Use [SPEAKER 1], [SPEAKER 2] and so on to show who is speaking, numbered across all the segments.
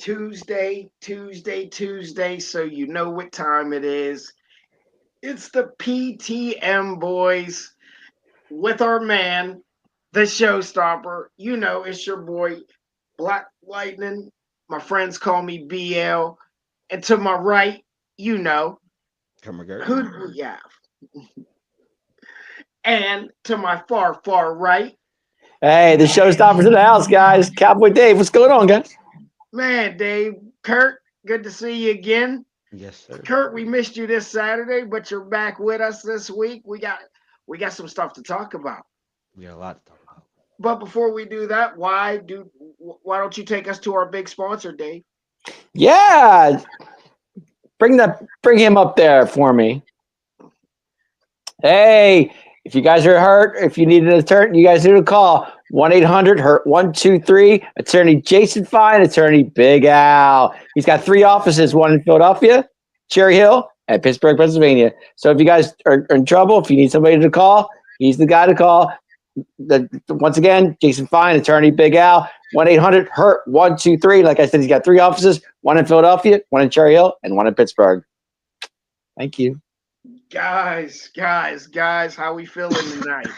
[SPEAKER 1] Tuesday, so you know what time it is. It's the PTM boys with our man, the showstopper. You know, it's your boy, Black Lightning. My friends call me BL. And to my right, you know,
[SPEAKER 2] Come McGirt.
[SPEAKER 1] who do we have? And to my far right,
[SPEAKER 3] Hey, the showstoppers in the house, guys. Cowboy Dave, what's going on, guys?
[SPEAKER 1] man, Dave, Kurt, good to see you again.
[SPEAKER 2] Yes, sir.
[SPEAKER 1] Kurt, we missed you this Saturday, but you're back with us this week. We got some stuff to talk about.
[SPEAKER 2] We got a lot to talk about.
[SPEAKER 1] But before we do that, why don't you take us to our big sponsor, Dave?
[SPEAKER 3] Yeah, bring him up there for me. Hey, if you guys are hurt, if you need an attorney, you guys need to call 1-800-HURT-123. Attorney Jason Fine, Attorney Big Al. He's got 3 offices: one in Philadelphia, Cherry Hill, and Pittsburgh, Pennsylvania. So if you guys are in trouble, if you need somebody to call, he's the guy to call. Once again, Jason Fine, Attorney Big Al, 1-800-HURT-123. Like I said, he's got 3 offices: one in Philadelphia, one in Cherry Hill, and one in Pittsburgh. Thank you.
[SPEAKER 1] Guys, how we feeling tonight?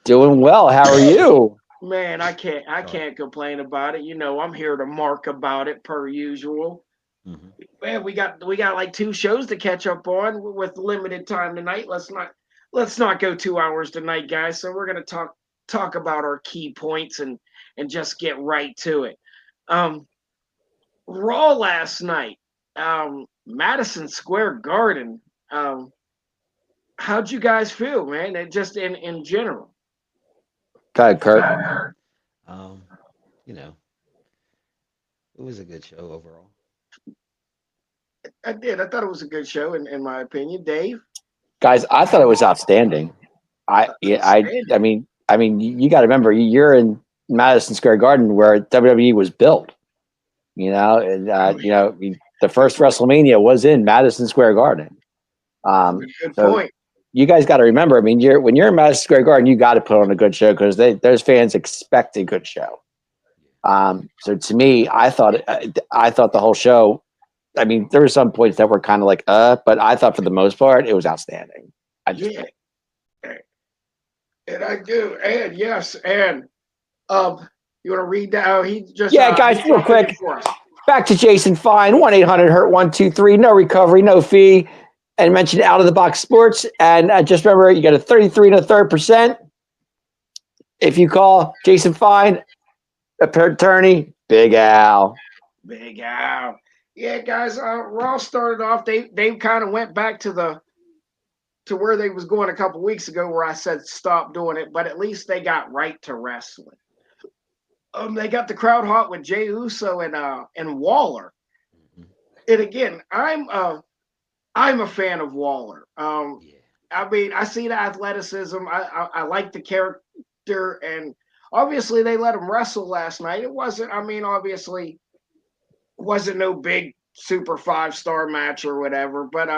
[SPEAKER 3] Doing well. How are you?
[SPEAKER 1] Man, I can't complain about it. You know, I'm here to mark about it per usual.
[SPEAKER 2] Mm-hmm.
[SPEAKER 1] Man, we got like 2 shows to catch up on with limited time tonight. Let's not go 2 hours tonight, guys. So we're gonna talk about our key points and just get right to it. Um, Raw last night, Madison Square Garden. How'd you guys feel, man? And just in general.
[SPEAKER 3] Go ahead, Kurt.
[SPEAKER 2] Um, you know, it was a good show overall.
[SPEAKER 1] I did. I thought it was a good show, in my opinion. Dave,
[SPEAKER 3] Guys, I thought it was outstanding. I mean, you got to remember, you're in Madison Square Garden where WWE was built. And the first WrestleMania was in Madison Square Garden.
[SPEAKER 1] good
[SPEAKER 3] So
[SPEAKER 1] point.
[SPEAKER 3] you guys got to remember. I mean, when you're in Madison Square Garden, you got to put on a good show because those fans expect a good show. So to me, I thought the whole show. I mean, there were some points that were kind of like, but I thought for the most part, it was outstanding.
[SPEAKER 1] Yeah, and I do. And yes, and you want to read that? Oh, he just
[SPEAKER 3] Yeah, guys,
[SPEAKER 1] he
[SPEAKER 3] real
[SPEAKER 1] dropped it
[SPEAKER 3] quick.
[SPEAKER 1] for us.
[SPEAKER 3] Back to Jason Fine, 1-800-HURT-123. No recovery, no fee. And mentioned Out of the Box Sports. And just remember, you got a 33 1/3%. If you call Jason Fine, Attorney Big Al.
[SPEAKER 1] Big Al. Yeah, guys. Raw started off. They kind of went back to where they was going a couple weeks ago, where I said stop doing it. But at least they got right to wrestling. They got the crowd hot with Jey Uso and Waller.
[SPEAKER 2] Mm-hmm.
[SPEAKER 1] And again, I'm a fan of Waller.
[SPEAKER 2] Yeah.
[SPEAKER 1] I mean, I see the athleticism. I like the character, and obviously they let him wrestle last night. It wasn't. I mean, obviously, wasn't no big super 5-star match or whatever. But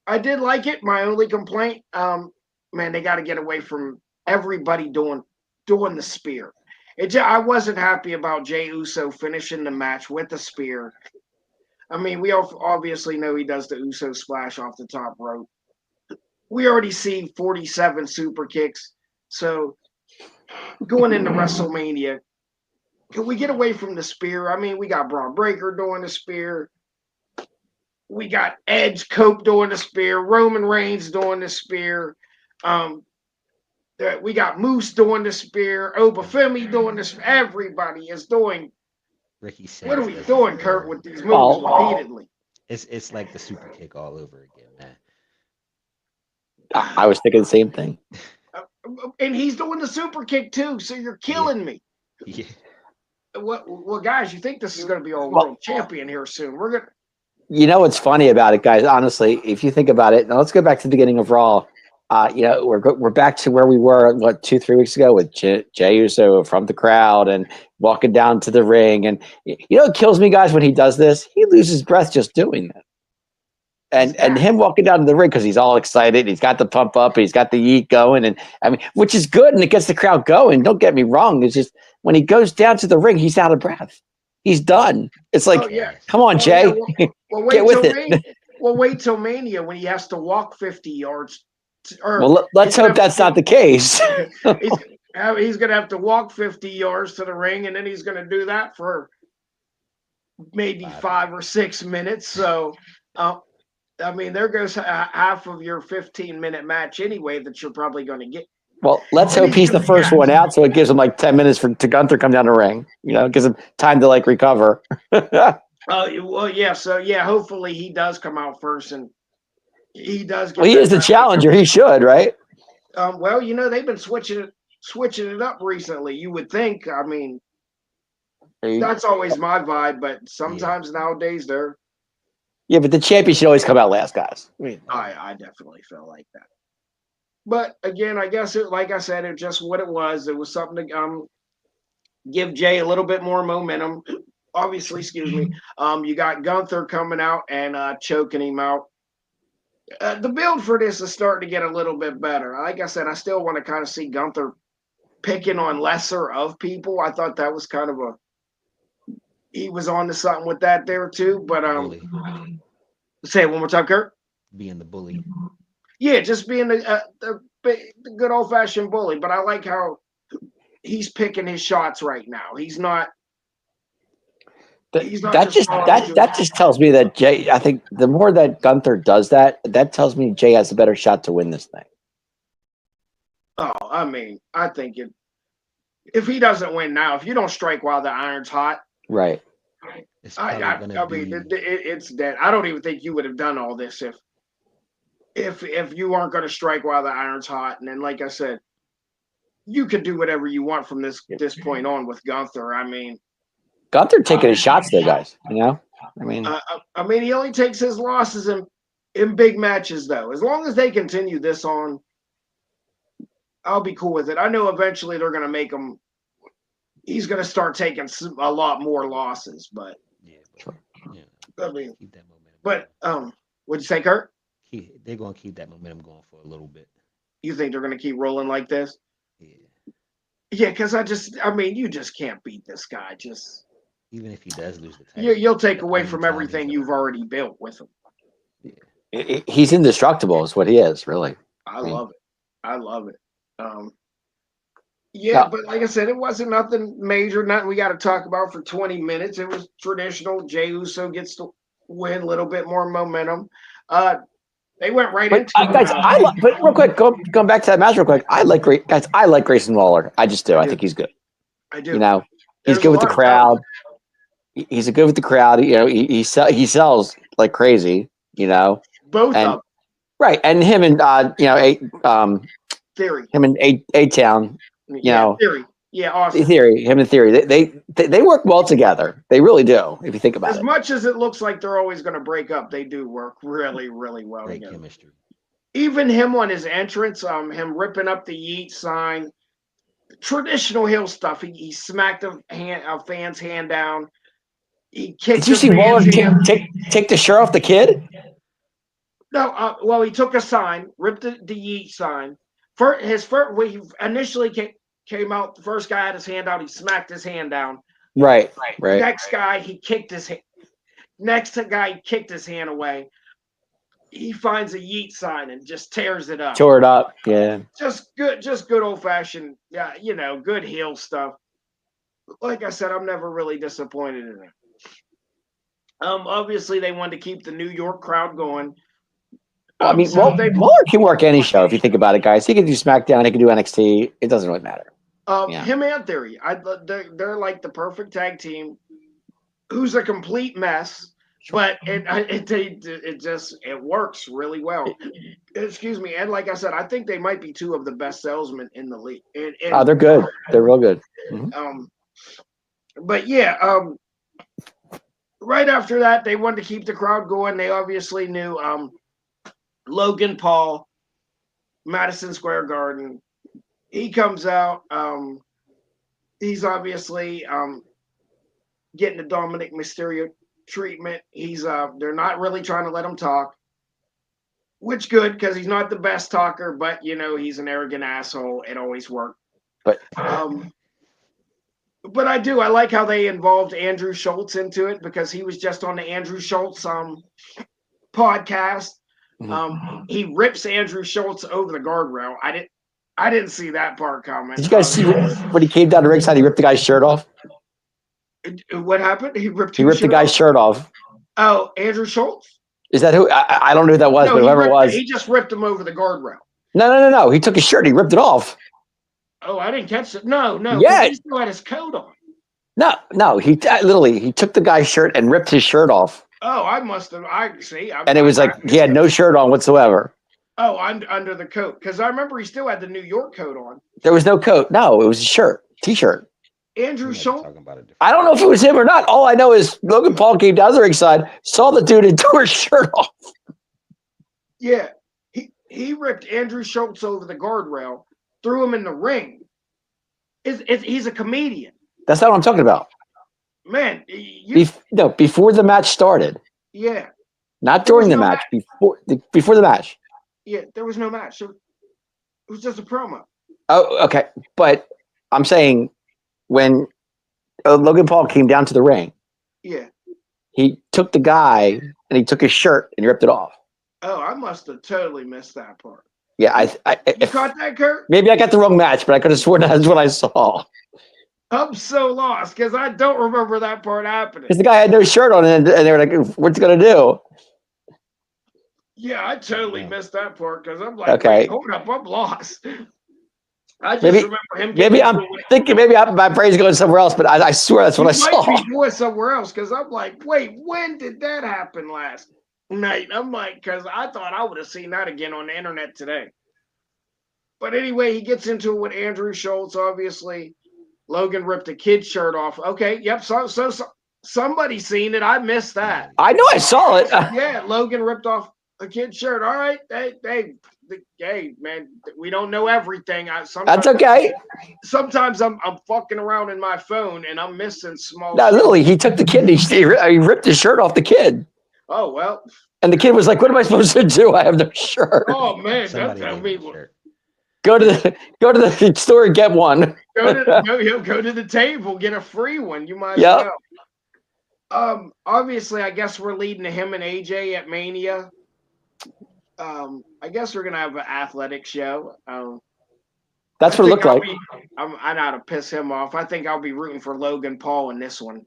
[SPEAKER 1] I did like it. My only complaint, man, they got to get away from everybody doing the spear. I wasn't happy about Jey Uso finishing the match with the spear. I mean, we obviously know he does the Uso splash off the top rope. We already see 47 super kicks. So going into WrestleMania, can we get away from the spear? I mean, we got Braun Breaker doing the spear. We got Edge Cope doing the spear. Roman Reigns doing the spear. We got Moose doing the spear. Obafemi doing this. Everybody is doing.
[SPEAKER 2] Ricky
[SPEAKER 1] What are
[SPEAKER 2] Starks
[SPEAKER 1] we
[SPEAKER 2] does it
[SPEAKER 1] doing,
[SPEAKER 2] for
[SPEAKER 1] Kurt, with these moves
[SPEAKER 3] Well,
[SPEAKER 1] repeatedly?
[SPEAKER 2] it's like the super kick all over again, man.
[SPEAKER 3] I was thinking the same thing.
[SPEAKER 1] And he's doing the super kick too. So you're
[SPEAKER 2] Yeah.
[SPEAKER 1] killing me.
[SPEAKER 2] Yeah.
[SPEAKER 1] Well, guys, you think this is going to be our
[SPEAKER 3] Well,
[SPEAKER 1] world champion here soon? We're gonna.
[SPEAKER 3] you know what's funny about it, guys? Honestly, if you think about it, now let's go back to the beginning of Raw. We're back to where we were 2-3 weeks ago with Jey Uso from the crowd and walking down to the ring. And it kills me, guys, when he does this. He loses breath just doing that. And him walking down to the ring because he's all excited, he's got the pump up, he's got the yeet going, and I mean, which is good, and it gets the crowd going. Don't get me wrong; it's just when he goes down to the ring, he's out of breath. He's done. It's like,
[SPEAKER 1] Oh yeah.
[SPEAKER 3] come on,
[SPEAKER 1] Oh,
[SPEAKER 3] Jay.
[SPEAKER 1] yeah, well,
[SPEAKER 3] Get with it.
[SPEAKER 1] Wait till Mania when he has to walk 50 yards. Or
[SPEAKER 3] Well, let's hope that's not the case.
[SPEAKER 1] he's gonna have to walk 50 yards to the ring, and then he's gonna do that for maybe 5 or 6 minutes. So, I mean, there goes half of your 15-minute match anyway that you're probably going to get.
[SPEAKER 3] Well, let's hope he's the first one out, so it gives him like 10 minutes to Gunther come down the ring. You know, it gives him time to like recover.
[SPEAKER 1] Well, yeah. So yeah, hopefully he does come out first, and he does.
[SPEAKER 3] Well, he is the challenger. He should, right?
[SPEAKER 1] Well, you know, they've been switching it up recently. You would think. I mean, that's always my vibe, but sometimes nowadays they're.
[SPEAKER 3] Yeah, but the champion should always come out last, guys.
[SPEAKER 1] I definitely feel like that. But again, I guess like I said, it's just what it was. It was something to give Jay a little bit more momentum. Obviously, excuse me. You got Gunther coming out and choking him out. The build for this is starting to get a little bit better. Like I said, I still want to kind of see Gunther picking on lesser of people. I thought that was kind of he was on to something with that there too. But say it one more time, Kurt.
[SPEAKER 2] Being the bully.
[SPEAKER 1] Yeah, just being the good old fashioned bully. But I like how he's picking his shots right now. He's not.
[SPEAKER 3] That just tells me that Jay. I think the more that Gunther does that, that tells me Jay has a better shot to win this thing.
[SPEAKER 1] Oh, I mean, I think if he doesn't win now, if you don't strike while the iron's hot,
[SPEAKER 3] right?
[SPEAKER 1] I mean, it's dead. I don't even think you would have done all this if you weren't going to strike while the iron's hot. And then, like I said, you could do whatever you want from this point on with Gunther. I mean,
[SPEAKER 3] Gunther taking his shots there, guys. You know, I mean,
[SPEAKER 1] he only takes his losses in big matches, though. As long as they continue this on, I'll be cool with it. I know eventually they're going to make him. He's going to start taking a lot more losses, but I mean,
[SPEAKER 2] keep that momentum.
[SPEAKER 1] But what'd you say, Kurt?
[SPEAKER 2] They're going to keep that momentum going for a little bit.
[SPEAKER 1] You think they're going to keep rolling like this?
[SPEAKER 2] Yeah.
[SPEAKER 1] Yeah, because I mean, you just can't beat this guy. Just
[SPEAKER 2] even if he does lose the title,
[SPEAKER 1] you'll take away from everything you've already built with him.
[SPEAKER 3] Yeah. He's indestructible, is what he is, really.
[SPEAKER 1] I love it. I love it. Yeah, but like I said, it wasn't nothing major, nothing we got to talk about for 20 minutes. It was traditional. Jey Uso gets to win, a little bit more momentum. They went right into it.
[SPEAKER 3] Guys, but real quick, going back to that match real quick. I like Grayson Waller. I just do. I think he's good.
[SPEAKER 1] I do.
[SPEAKER 3] You know, he's good with the crowd. He's good with the crowd. You know, he sells like crazy. You know,
[SPEAKER 1] both of them.
[SPEAKER 3] Right, and him and
[SPEAKER 1] Theory.
[SPEAKER 3] Him and A-Town. You know,
[SPEAKER 1] Theory. Yeah, awesome.
[SPEAKER 3] Him and Theory. They work well together. They really do. If you think about it.
[SPEAKER 1] As much as it looks like they're always going to break up, they do work really, really well
[SPEAKER 2] Great
[SPEAKER 1] together.
[SPEAKER 2] chemistry.
[SPEAKER 1] Even him on his entrance, him ripping up the Yeet sign, traditional heel stuff. He smacked a fan's hand down. He kicked.
[SPEAKER 3] Did you see Waller take the shirt off the kid?
[SPEAKER 1] No, well, he took a sign, ripped the Yeet sign. When he initially came out, the first guy had his hand out. He smacked his hand down.
[SPEAKER 3] Right.
[SPEAKER 1] Next guy, he kicked his hand. Next guy, he kicked his hand away. He finds a Yeet sign and just tears it up.
[SPEAKER 3] Tore it up. Yeah.
[SPEAKER 1] Just good old fashioned, good heel stuff. Like I said, I'm never really disappointed in it. Obviously they wanted to keep the New York crowd going.
[SPEAKER 3] I mean, Waller can work any show if you think about it, guys. He can do SmackDown, he can do NXT. It doesn't really matter.
[SPEAKER 1] Him and Theory, they're like the perfect tag team. Who's a complete mess, but it works really well. Excuse me, and like I said, I think they might be two of the best salesmen in the league.
[SPEAKER 3] They're good. They're real good. Mm-hmm.
[SPEAKER 1] But yeah, right after that, they wanted to keep the crowd going. They obviously knew Logan Paul, Madison Square Garden. He comes out. He's obviously getting the Dominic Mysterio treatment. They're not really trying to let him talk, which good because he's not the best talker, but he's an arrogant asshole. It always worked.
[SPEAKER 3] But
[SPEAKER 1] But I do. I like how they involved Andrew Schultz into it because he was just on the Andrew Schultz podcast. He rips Andrew Schultz over the guardrail. I didn't see that part coming.
[SPEAKER 3] Did you guys see when he came down to ringside? He ripped the guy's shirt off.
[SPEAKER 1] What happened? He ripped
[SPEAKER 3] the guy's shirt off.
[SPEAKER 1] Oh, Andrew Schultz?
[SPEAKER 3] Is that who? I don't know who that was, but whoever it was.
[SPEAKER 1] He just ripped him over the guardrail.
[SPEAKER 3] No. He took his shirt. He ripped it off.
[SPEAKER 1] Oh, I didn't catch it. No.
[SPEAKER 3] Yeah.
[SPEAKER 1] He still had his coat on.
[SPEAKER 3] No. He literally he took the guy's shirt and ripped his shirt off.
[SPEAKER 1] Oh, I must have. I see.
[SPEAKER 3] And it was like he had no shirt on whatsoever.
[SPEAKER 1] Oh, under the coat because I remember he still had the New York coat on.
[SPEAKER 3] There was no coat. No, it was a shirt, t-shirt.
[SPEAKER 1] Andrew Schultz.
[SPEAKER 3] I don't know if it was him or not. All I know is Logan Paul came down the ringside, saw the dude, and tore his shirt off.
[SPEAKER 1] Yeah, he ripped Andrew Schultz over the guardrail, threw him in the ring. He's a comedian.
[SPEAKER 3] That's not what I'm talking about.
[SPEAKER 1] Man,
[SPEAKER 3] before the match started.
[SPEAKER 1] Yeah.
[SPEAKER 3] Not during the match. Before the match.
[SPEAKER 1] Yeah, there was no match. So it was just a promo.
[SPEAKER 3] Oh, okay. But I'm saying when Logan Paul came down to the ring,
[SPEAKER 1] yeah,
[SPEAKER 3] he took the guy and he took his shirt and he ripped it off.
[SPEAKER 1] Oh, I must have totally missed that part.
[SPEAKER 3] Yeah,
[SPEAKER 1] you caught that, Kurt?
[SPEAKER 3] Maybe I got the wrong match, but I could have sworn that's what I saw.
[SPEAKER 1] I'm so lost because I don't remember that part happening.
[SPEAKER 3] Because the guy had no shirt on and they were like, what's he going to do?
[SPEAKER 1] Yeah, I totally missed that part because I'm like,
[SPEAKER 3] okay,
[SPEAKER 1] hold up, I'm lost. I just remember him.
[SPEAKER 3] Maybe I'm thinking, my brain's going somewhere else, but I swear that's what I saw.
[SPEAKER 1] Might be going somewhere else because I'm like, wait, when did that happen last night? I'm like, because I thought I would have seen that again on the internet today. But anyway, he gets into it with Andrew Schultz. Obviously, Logan ripped a kid's shirt off. Okay, yep. So somebody seen it. I missed that.
[SPEAKER 3] I know I saw it.
[SPEAKER 1] Yeah, Logan ripped off a kid's shirt. All right, hey, man, we don't know everything.
[SPEAKER 3] That's okay.
[SPEAKER 1] Sometimes I'm fucking around in my phone and I'm missing small.
[SPEAKER 3] No, literally, he took the kid. He ripped his shirt off the kid.
[SPEAKER 1] Oh well.
[SPEAKER 3] And the kid was like, "What am I supposed to do? I have no shirt."
[SPEAKER 1] Oh man, that's
[SPEAKER 3] Go to the store and get one.
[SPEAKER 1] Go to the table, get a free one. You might as well. Obviously, I guess we're leading to him and AJ at Mania. I guess we're gonna have an athletic show.
[SPEAKER 3] That's what it looked like.
[SPEAKER 1] I know how to piss him off. I think I'll be rooting for Logan Paul in this one.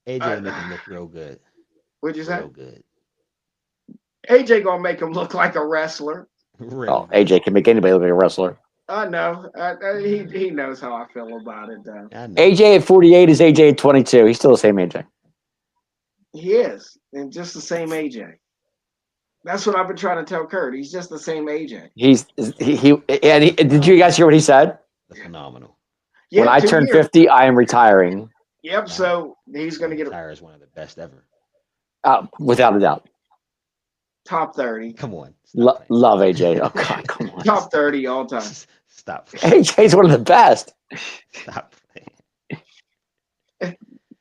[SPEAKER 2] AJ make him look real good.
[SPEAKER 1] What'd you say?
[SPEAKER 2] Real good.
[SPEAKER 1] AJ gonna make him look like a wrestler.
[SPEAKER 3] Oh, AJ can make anybody look like a wrestler.
[SPEAKER 1] I know. He knows how I feel about it, though.
[SPEAKER 3] AJ at 48 is AJ at 22. He's still the same AJ.
[SPEAKER 1] He is, and just the same AJ. That's what I've been trying to tell Kurt. He's just the same AJ.
[SPEAKER 3] Did you guys hear what he said?
[SPEAKER 2] That's phenomenal.
[SPEAKER 1] Yeah,
[SPEAKER 3] when I turn 50, I am retiring.
[SPEAKER 1] Yep. So he's going to get
[SPEAKER 2] retire as one of the best ever.
[SPEAKER 3] Without a doubt.
[SPEAKER 1] Top 30.
[SPEAKER 2] Come on.
[SPEAKER 3] Love AJ. Oh God, come on.
[SPEAKER 1] Top 30 all time.
[SPEAKER 2] Stop.
[SPEAKER 3] AJ's one of the best.
[SPEAKER 2] Stop.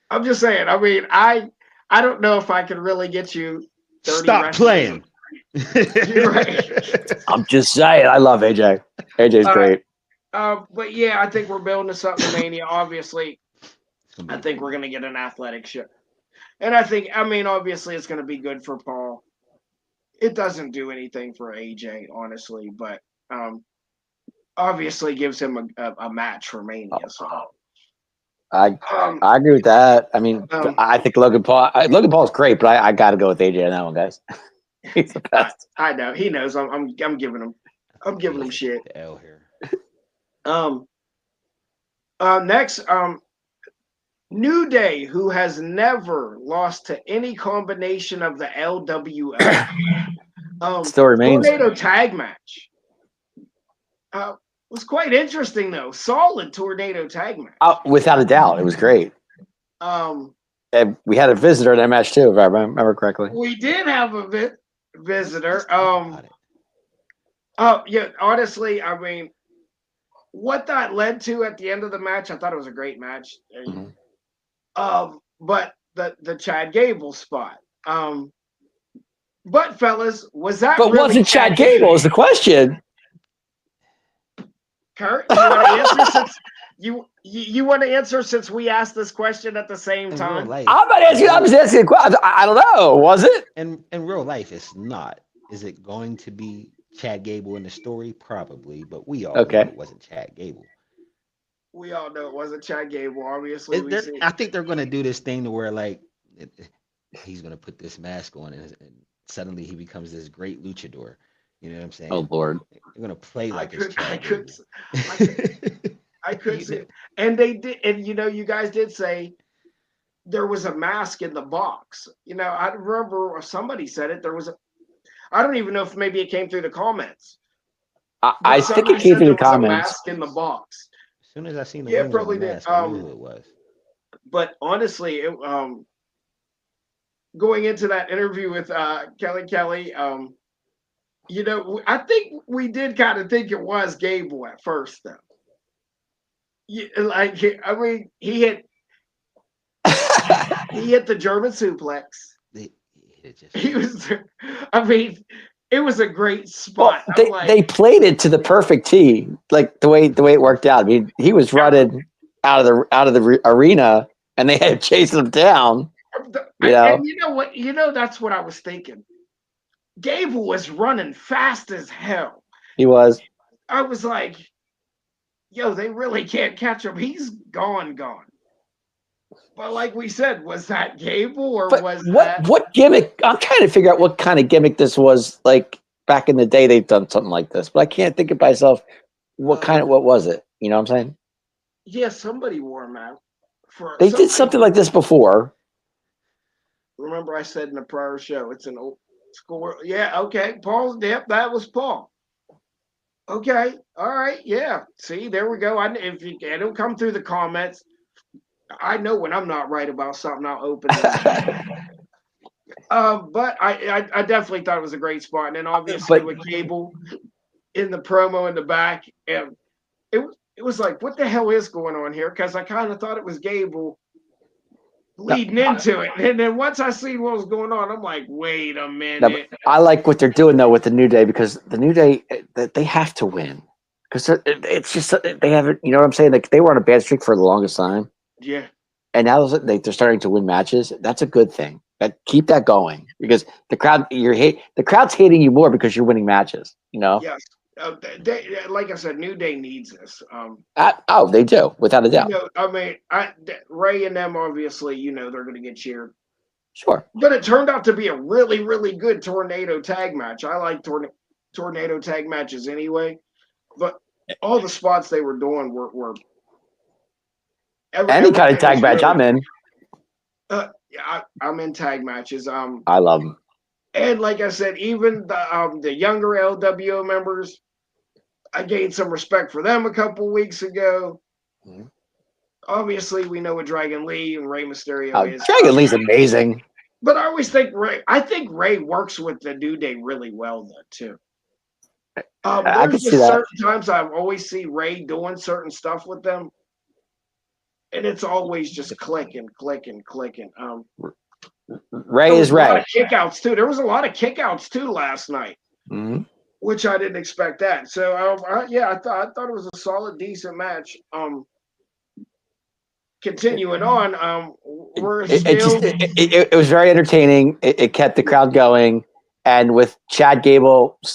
[SPEAKER 1] I'm just saying. I mean, I don't know if I could really get you 30.
[SPEAKER 2] Stop playing.
[SPEAKER 1] You're right.
[SPEAKER 3] I'm just saying. I love AJ. AJ's great.
[SPEAKER 1] But yeah, I think we're building to something Mania. Obviously, I think we're gonna get an athletic show, and obviously, it's gonna be good for Paul. It doesn't do anything for AJ, honestly, but obviously gives him a match for Mania. So.
[SPEAKER 3] I agree with that. I mean, I think Logan Paul's great, but I got to go with AJ on that one, guys. He's the best.
[SPEAKER 1] I know he knows. I'm giving him shit.
[SPEAKER 2] The L here.
[SPEAKER 1] Next, New Day, who has never lost to any combination of the LWL.
[SPEAKER 3] Still remains.
[SPEAKER 1] Tornado tag match. Was quite interesting though. Solid tornado tag match.
[SPEAKER 3] Without a doubt, it was great. And we had a visitor in that match too, if I remember correctly.
[SPEAKER 1] We did have a visitor. Yeah. Honestly, I mean, what that led to at the end of the match, I thought it was a great match. Mm-hmm. But the Chad Gable spot. But fellas, was that?
[SPEAKER 3] But
[SPEAKER 1] really
[SPEAKER 3] wasn't Chad Gable? Is the question.
[SPEAKER 1] Kurt, you want to answer you want to answer since we asked this question at the same
[SPEAKER 2] In real
[SPEAKER 1] time?
[SPEAKER 2] life,
[SPEAKER 3] I'm not asking. I'm just asking a question. I don't know. Was it?
[SPEAKER 2] in real life, it's not. Is it going to be Chad Gable in the story? Probably, but we all know
[SPEAKER 3] Okay.
[SPEAKER 2] it wasn't Chad Gable.
[SPEAKER 1] We all know it wasn't Chad Gable. Obviously, we see.
[SPEAKER 2] I think they're going to do this thing to where like he's going to put this mask on and suddenly he becomes this great luchador. You know what I'm saying?
[SPEAKER 3] Oh Lord.
[SPEAKER 2] They're going to play
[SPEAKER 1] I
[SPEAKER 2] like it's
[SPEAKER 1] could, I
[SPEAKER 2] Chad
[SPEAKER 1] could,
[SPEAKER 2] Gable.
[SPEAKER 1] I could
[SPEAKER 2] You
[SPEAKER 1] see
[SPEAKER 2] know?
[SPEAKER 1] it. And they did, and you guys did say there was a mask in the box. I remember somebody said it. There was a. I don't even know if maybe it came through the comments,
[SPEAKER 3] I
[SPEAKER 1] but
[SPEAKER 3] think it
[SPEAKER 1] somebody
[SPEAKER 3] came
[SPEAKER 1] said
[SPEAKER 3] through
[SPEAKER 1] there
[SPEAKER 3] the
[SPEAKER 1] was a
[SPEAKER 3] comments.
[SPEAKER 1] mask in the box.
[SPEAKER 2] As soon as I seen the
[SPEAKER 1] Yeah, it
[SPEAKER 2] winger of the
[SPEAKER 1] probably did.
[SPEAKER 2] mask, I knew who it was.
[SPEAKER 1] But honestly, going into that interview with Kelly, I think we did kind of think it was Gable at first, though. Like, I mean, he hit the German suplex.
[SPEAKER 2] It just
[SPEAKER 1] He was, I mean, it was a great
[SPEAKER 3] Well,
[SPEAKER 1] spot. I'm like,
[SPEAKER 3] they played it to the perfect tee, like the way it worked out. I mean, he was running out of the arena, and they had to chase him down. You know,
[SPEAKER 1] and you know what? That's what I was thinking. Gable was running fast as hell.
[SPEAKER 3] he was.
[SPEAKER 1] I was like, yo, they really can't catch him. He's gone. But like we said, was that Gable or
[SPEAKER 3] But
[SPEAKER 1] was
[SPEAKER 3] what
[SPEAKER 1] that?
[SPEAKER 3] what gimmick? I'm trying to figure out what kind of gimmick this was. Like back in the day, they've done something like this, but I can't think of myself. What was it? You know what I'm saying?
[SPEAKER 1] Yeah, somebody wore him out.
[SPEAKER 3] They did something like this before.
[SPEAKER 1] Remember, I said in the prior show, it's an old score. Yeah, okay. Paul, yep, that was Paul. Okay, all right, yeah. See, there we go. If you don't come through the comments, I know when I'm not right about something, I'll open it. But I definitely thought it was a great spot, and then obviously with Gable in the promo in the back, and it was like, what the hell is going on here? Because I kind of thought it was Gable leading into it, and then once I see what was going on, I'm like, wait a minute.
[SPEAKER 3] I like what they're doing though with the New Day, because the New Day, they have to win, because it's just they haven't. You know what I'm saying? Like they were on a bad streak for the longest time.
[SPEAKER 1] Yeah.
[SPEAKER 3] And now they're starting to win matches. That's a good thing. Keep that going, because the crowd's hating you more because you're winning matches. You know.
[SPEAKER 1] Yes. Like I said, New Day needs this.
[SPEAKER 3] They do, without a doubt.
[SPEAKER 1] I mean, Ray and them obviously, they're going to get cheered.
[SPEAKER 3] Sure.
[SPEAKER 1] But it turned out to be a really, really good tornado tag match. I like tornado tag matches anyway. But all the spots they were doing were
[SPEAKER 3] any kind of tag match I'm in.
[SPEAKER 1] Yeah, I'm in tag matches.
[SPEAKER 3] I love them.
[SPEAKER 1] And like I said, even the younger LWO members, I gained some respect for them a couple weeks ago. Mm-hmm. Obviously, we know what Dragon Lee and Rey Mysterio is.
[SPEAKER 3] Dragon Lee's amazing.
[SPEAKER 1] But I always think Ray works with the New Day really well, though, too.
[SPEAKER 3] I can see that.
[SPEAKER 1] Certain times I always see Ray doing certain stuff with them, and it's always just clicking.
[SPEAKER 3] Ray is Ray.
[SPEAKER 1] A lot of kickouts too. There was a lot of kickouts too last night, which I didn't expect that. So I thought it was a solid, decent match. Continuing on,
[SPEAKER 3] it was very entertaining. It kept the crowd going, and with Chad Gable /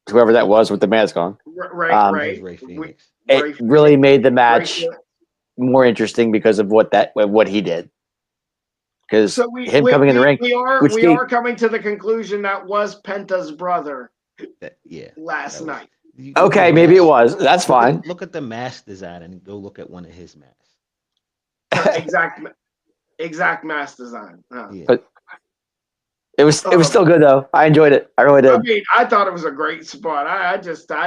[SPEAKER 3] whoever that was with the mask on,
[SPEAKER 2] Ray Phoenix.
[SPEAKER 3] It really made the match more interesting because of what he did. Because coming in the ring,
[SPEAKER 1] we are coming to the conclusion that was Penta's brother. Last night.
[SPEAKER 3] Okay, maybe it was. That's fine.
[SPEAKER 2] Look at the mask design and go look at one of his masks.
[SPEAKER 1] Exact mask design.
[SPEAKER 3] Yeah. But it was still good though. I enjoyed it. I really did.
[SPEAKER 1] I mean, I thought it was a great spot. I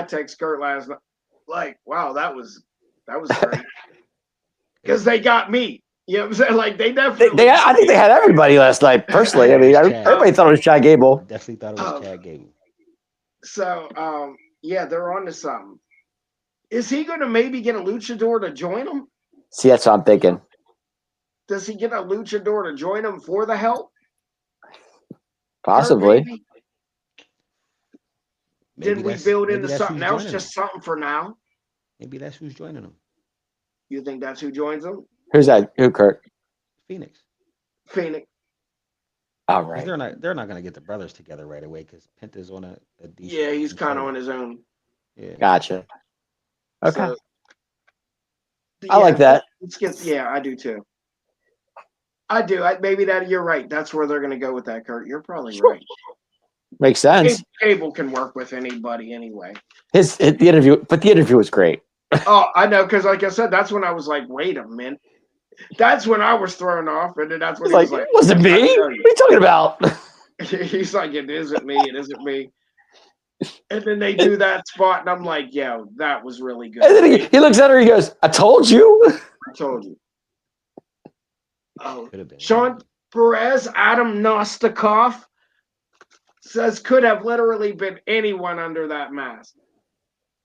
[SPEAKER 1] text Kurt last night, like, wow, that was great. Because they got me. You know what I'm saying? Like they definitely.
[SPEAKER 3] I think they had everybody last night. Personally, I mean, everybody thought it was Chad Gable.
[SPEAKER 2] Definitely thought it was Chad Gable.
[SPEAKER 1] So, yeah, they're on to something. Is he going to maybe get a luchador to join him?
[SPEAKER 3] See, that's what I'm thinking.
[SPEAKER 1] Does he get a luchador to join him for the help?
[SPEAKER 3] Possibly.
[SPEAKER 1] Did we build into something else? Just something for now?
[SPEAKER 2] Maybe that's who's joining him.
[SPEAKER 1] You think that's who joins them?
[SPEAKER 3] Who's that? Who, Kurt?
[SPEAKER 2] Phoenix.
[SPEAKER 1] Phoenix.
[SPEAKER 3] All
[SPEAKER 2] 'Cause
[SPEAKER 3] right.
[SPEAKER 2] they're not gonna get the brothers together right away because Penta's on a decent.
[SPEAKER 1] Yeah, he's
[SPEAKER 2] run
[SPEAKER 1] kind of
[SPEAKER 2] forward.
[SPEAKER 1] on his own.
[SPEAKER 2] Yeah.
[SPEAKER 3] Gotcha. Okay.
[SPEAKER 1] So,
[SPEAKER 3] I like that.
[SPEAKER 1] Let's get. Yeah, I do too. I do. Maybe that you're right. That's where they're going to go with that, Kurt. You're probably right.
[SPEAKER 3] Makes sense.
[SPEAKER 1] Cable can work with anybody anyway.
[SPEAKER 3] The interview was great.
[SPEAKER 1] Oh, I know, because like I said, that's when I was like, wait a minute. That's when I was thrown off, and then that's when
[SPEAKER 3] It's
[SPEAKER 1] he was
[SPEAKER 3] like,
[SPEAKER 1] like,
[SPEAKER 3] it wasn't me. What are you talking about?
[SPEAKER 1] He's like, it isn't me. It isn't me. And then they do that spot, and I'm like, yo, that was really good.
[SPEAKER 3] And then he looks at her. He goes, "I told you."
[SPEAKER 1] I told you. Oh,
[SPEAKER 2] Could have been.
[SPEAKER 1] Sean Perez, Adam Nostikov says could have literally been anyone under that mask.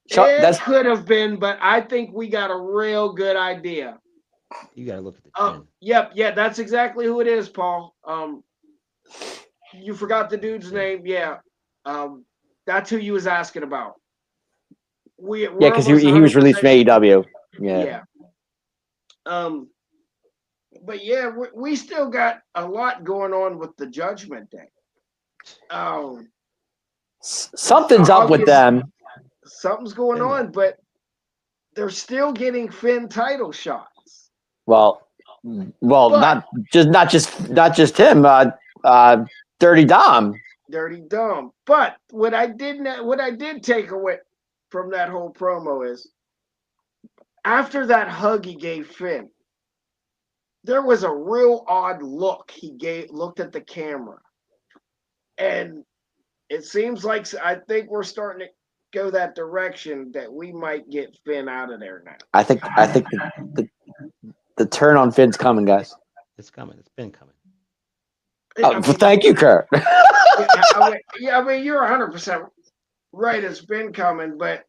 [SPEAKER 1] It could have been, but I think we got a real good idea.
[SPEAKER 2] You gotta look at the chin.
[SPEAKER 1] Yep, yeah, that's exactly who it is, Paul. You forgot the dude's name. Yeah. That's who you was asking about.
[SPEAKER 3] Yeah, because he was released from AEW. Yeah.
[SPEAKER 1] But yeah, we still got a lot going on with the Judgment Day.
[SPEAKER 3] Something's up with them.
[SPEAKER 1] Something's going on, but they're still getting Finn title shots.
[SPEAKER 3] Well, not just him. Dirty Dom.
[SPEAKER 1] Dirty Dom. But what I did take away from that whole promo is after that hug he gave Finn, there was a real odd look looked at the camera. And it seems like I think we're starting to go that direction that we might get Finn out of there now.
[SPEAKER 3] I think the turn on Finn's coming, guys.
[SPEAKER 2] It's coming. It's been coming.
[SPEAKER 3] Thank you, Kurt.
[SPEAKER 1] I mean, you're 100% right. It's been coming, but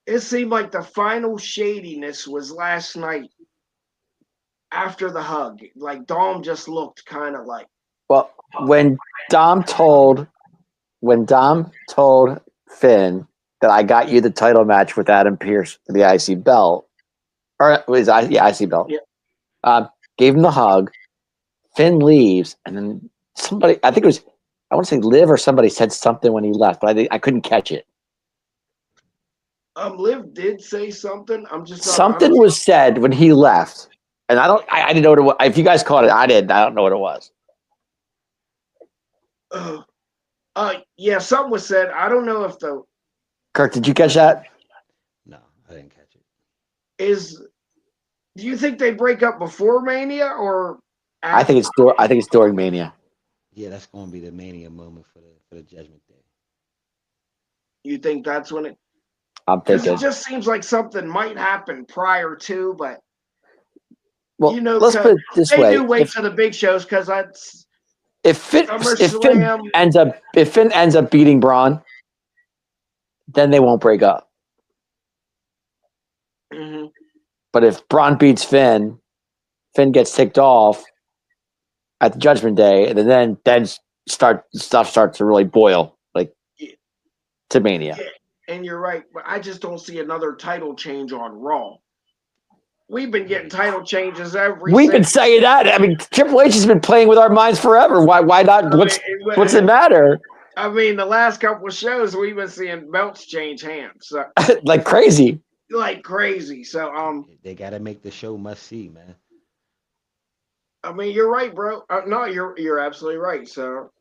[SPEAKER 1] it seemed like the final shadiness was last night after the hug. Like Dom just looked kind of like.
[SPEAKER 3] Well, when Dom told Finn that I got you the title match with Adam Pearce for the IC belt, or IC belt.
[SPEAKER 1] Yeah.
[SPEAKER 3] Gave him the hug. Finn leaves, and then somebody, I think it was, I want to say Liv or somebody said something when he left, but I couldn't catch it.
[SPEAKER 1] Liv did say something. I'm just not
[SPEAKER 3] something was said when he left, and I didn't know what it was. If you guys caught it, I didn't. I don't know what it was.
[SPEAKER 1] Yeah, something was said. I don't know if the.
[SPEAKER 3] Kurt, did you catch that?
[SPEAKER 2] No, I didn't catch it.
[SPEAKER 1] Do you think they break up before Mania or?
[SPEAKER 3] I think it's during Mania.
[SPEAKER 2] Yeah, that's going to be the Mania moment for the Judgment Day.
[SPEAKER 1] You think that's when it?
[SPEAKER 3] I'm thinking.
[SPEAKER 1] It just seems like something might happen prior to, but.
[SPEAKER 3] Well, let's put it this way:
[SPEAKER 1] they do wait for the big shows because that's.
[SPEAKER 3] If Finn ends up beating Braun, then they won't break up.
[SPEAKER 1] Mm-hmm.
[SPEAKER 3] But if Braun beats Finn gets ticked off at the Judgment Day, and then stuff starts to really boil, like to Mania.
[SPEAKER 1] Yeah, and you're right, but I just don't see another title change on Raw. We've been getting title changes
[SPEAKER 3] We've been saying that. I mean, Triple H has been playing with our minds forever. Why not? What's the matter?
[SPEAKER 1] I mean, the last couple of shows we've been seeing belts change hands, so.
[SPEAKER 3] like crazy.
[SPEAKER 1] So
[SPEAKER 2] they got to make the show must see, man.
[SPEAKER 1] I mean, you're right, bro. No, you're absolutely right. So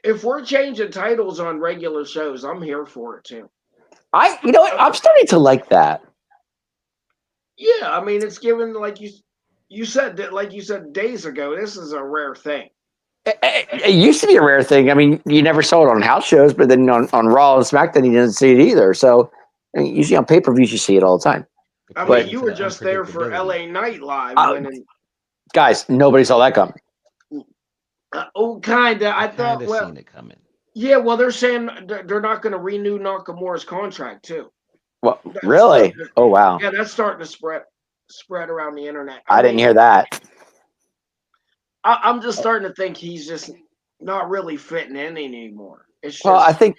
[SPEAKER 1] if we're changing titles on regular shows, I'm here for it too.
[SPEAKER 3] I'm starting to like that.
[SPEAKER 1] Yeah, I mean, it's given like you said days ago. This is a rare thing.
[SPEAKER 3] It used to be a rare thing. I mean, you never saw it on house shows, but then on Raw and SmackDown, you didn't see it either. So I mean, usually on pay-per-views, you see it all the time.
[SPEAKER 1] I mean, you were just there for LA Night Live.
[SPEAKER 3] Guys, nobody saw that coming.
[SPEAKER 1] Kinda. I thought. Well,
[SPEAKER 2] seen it coming.
[SPEAKER 1] Yeah, well, they're saying they're not going to renew Nakamura's contract too.
[SPEAKER 3] Well, really? Oh, wow.
[SPEAKER 1] Yeah, that's starting to spread around the internet.
[SPEAKER 3] I didn't hear that.
[SPEAKER 1] I'm just starting to think he's just not really fitting in anymore. It's just,
[SPEAKER 3] well, I think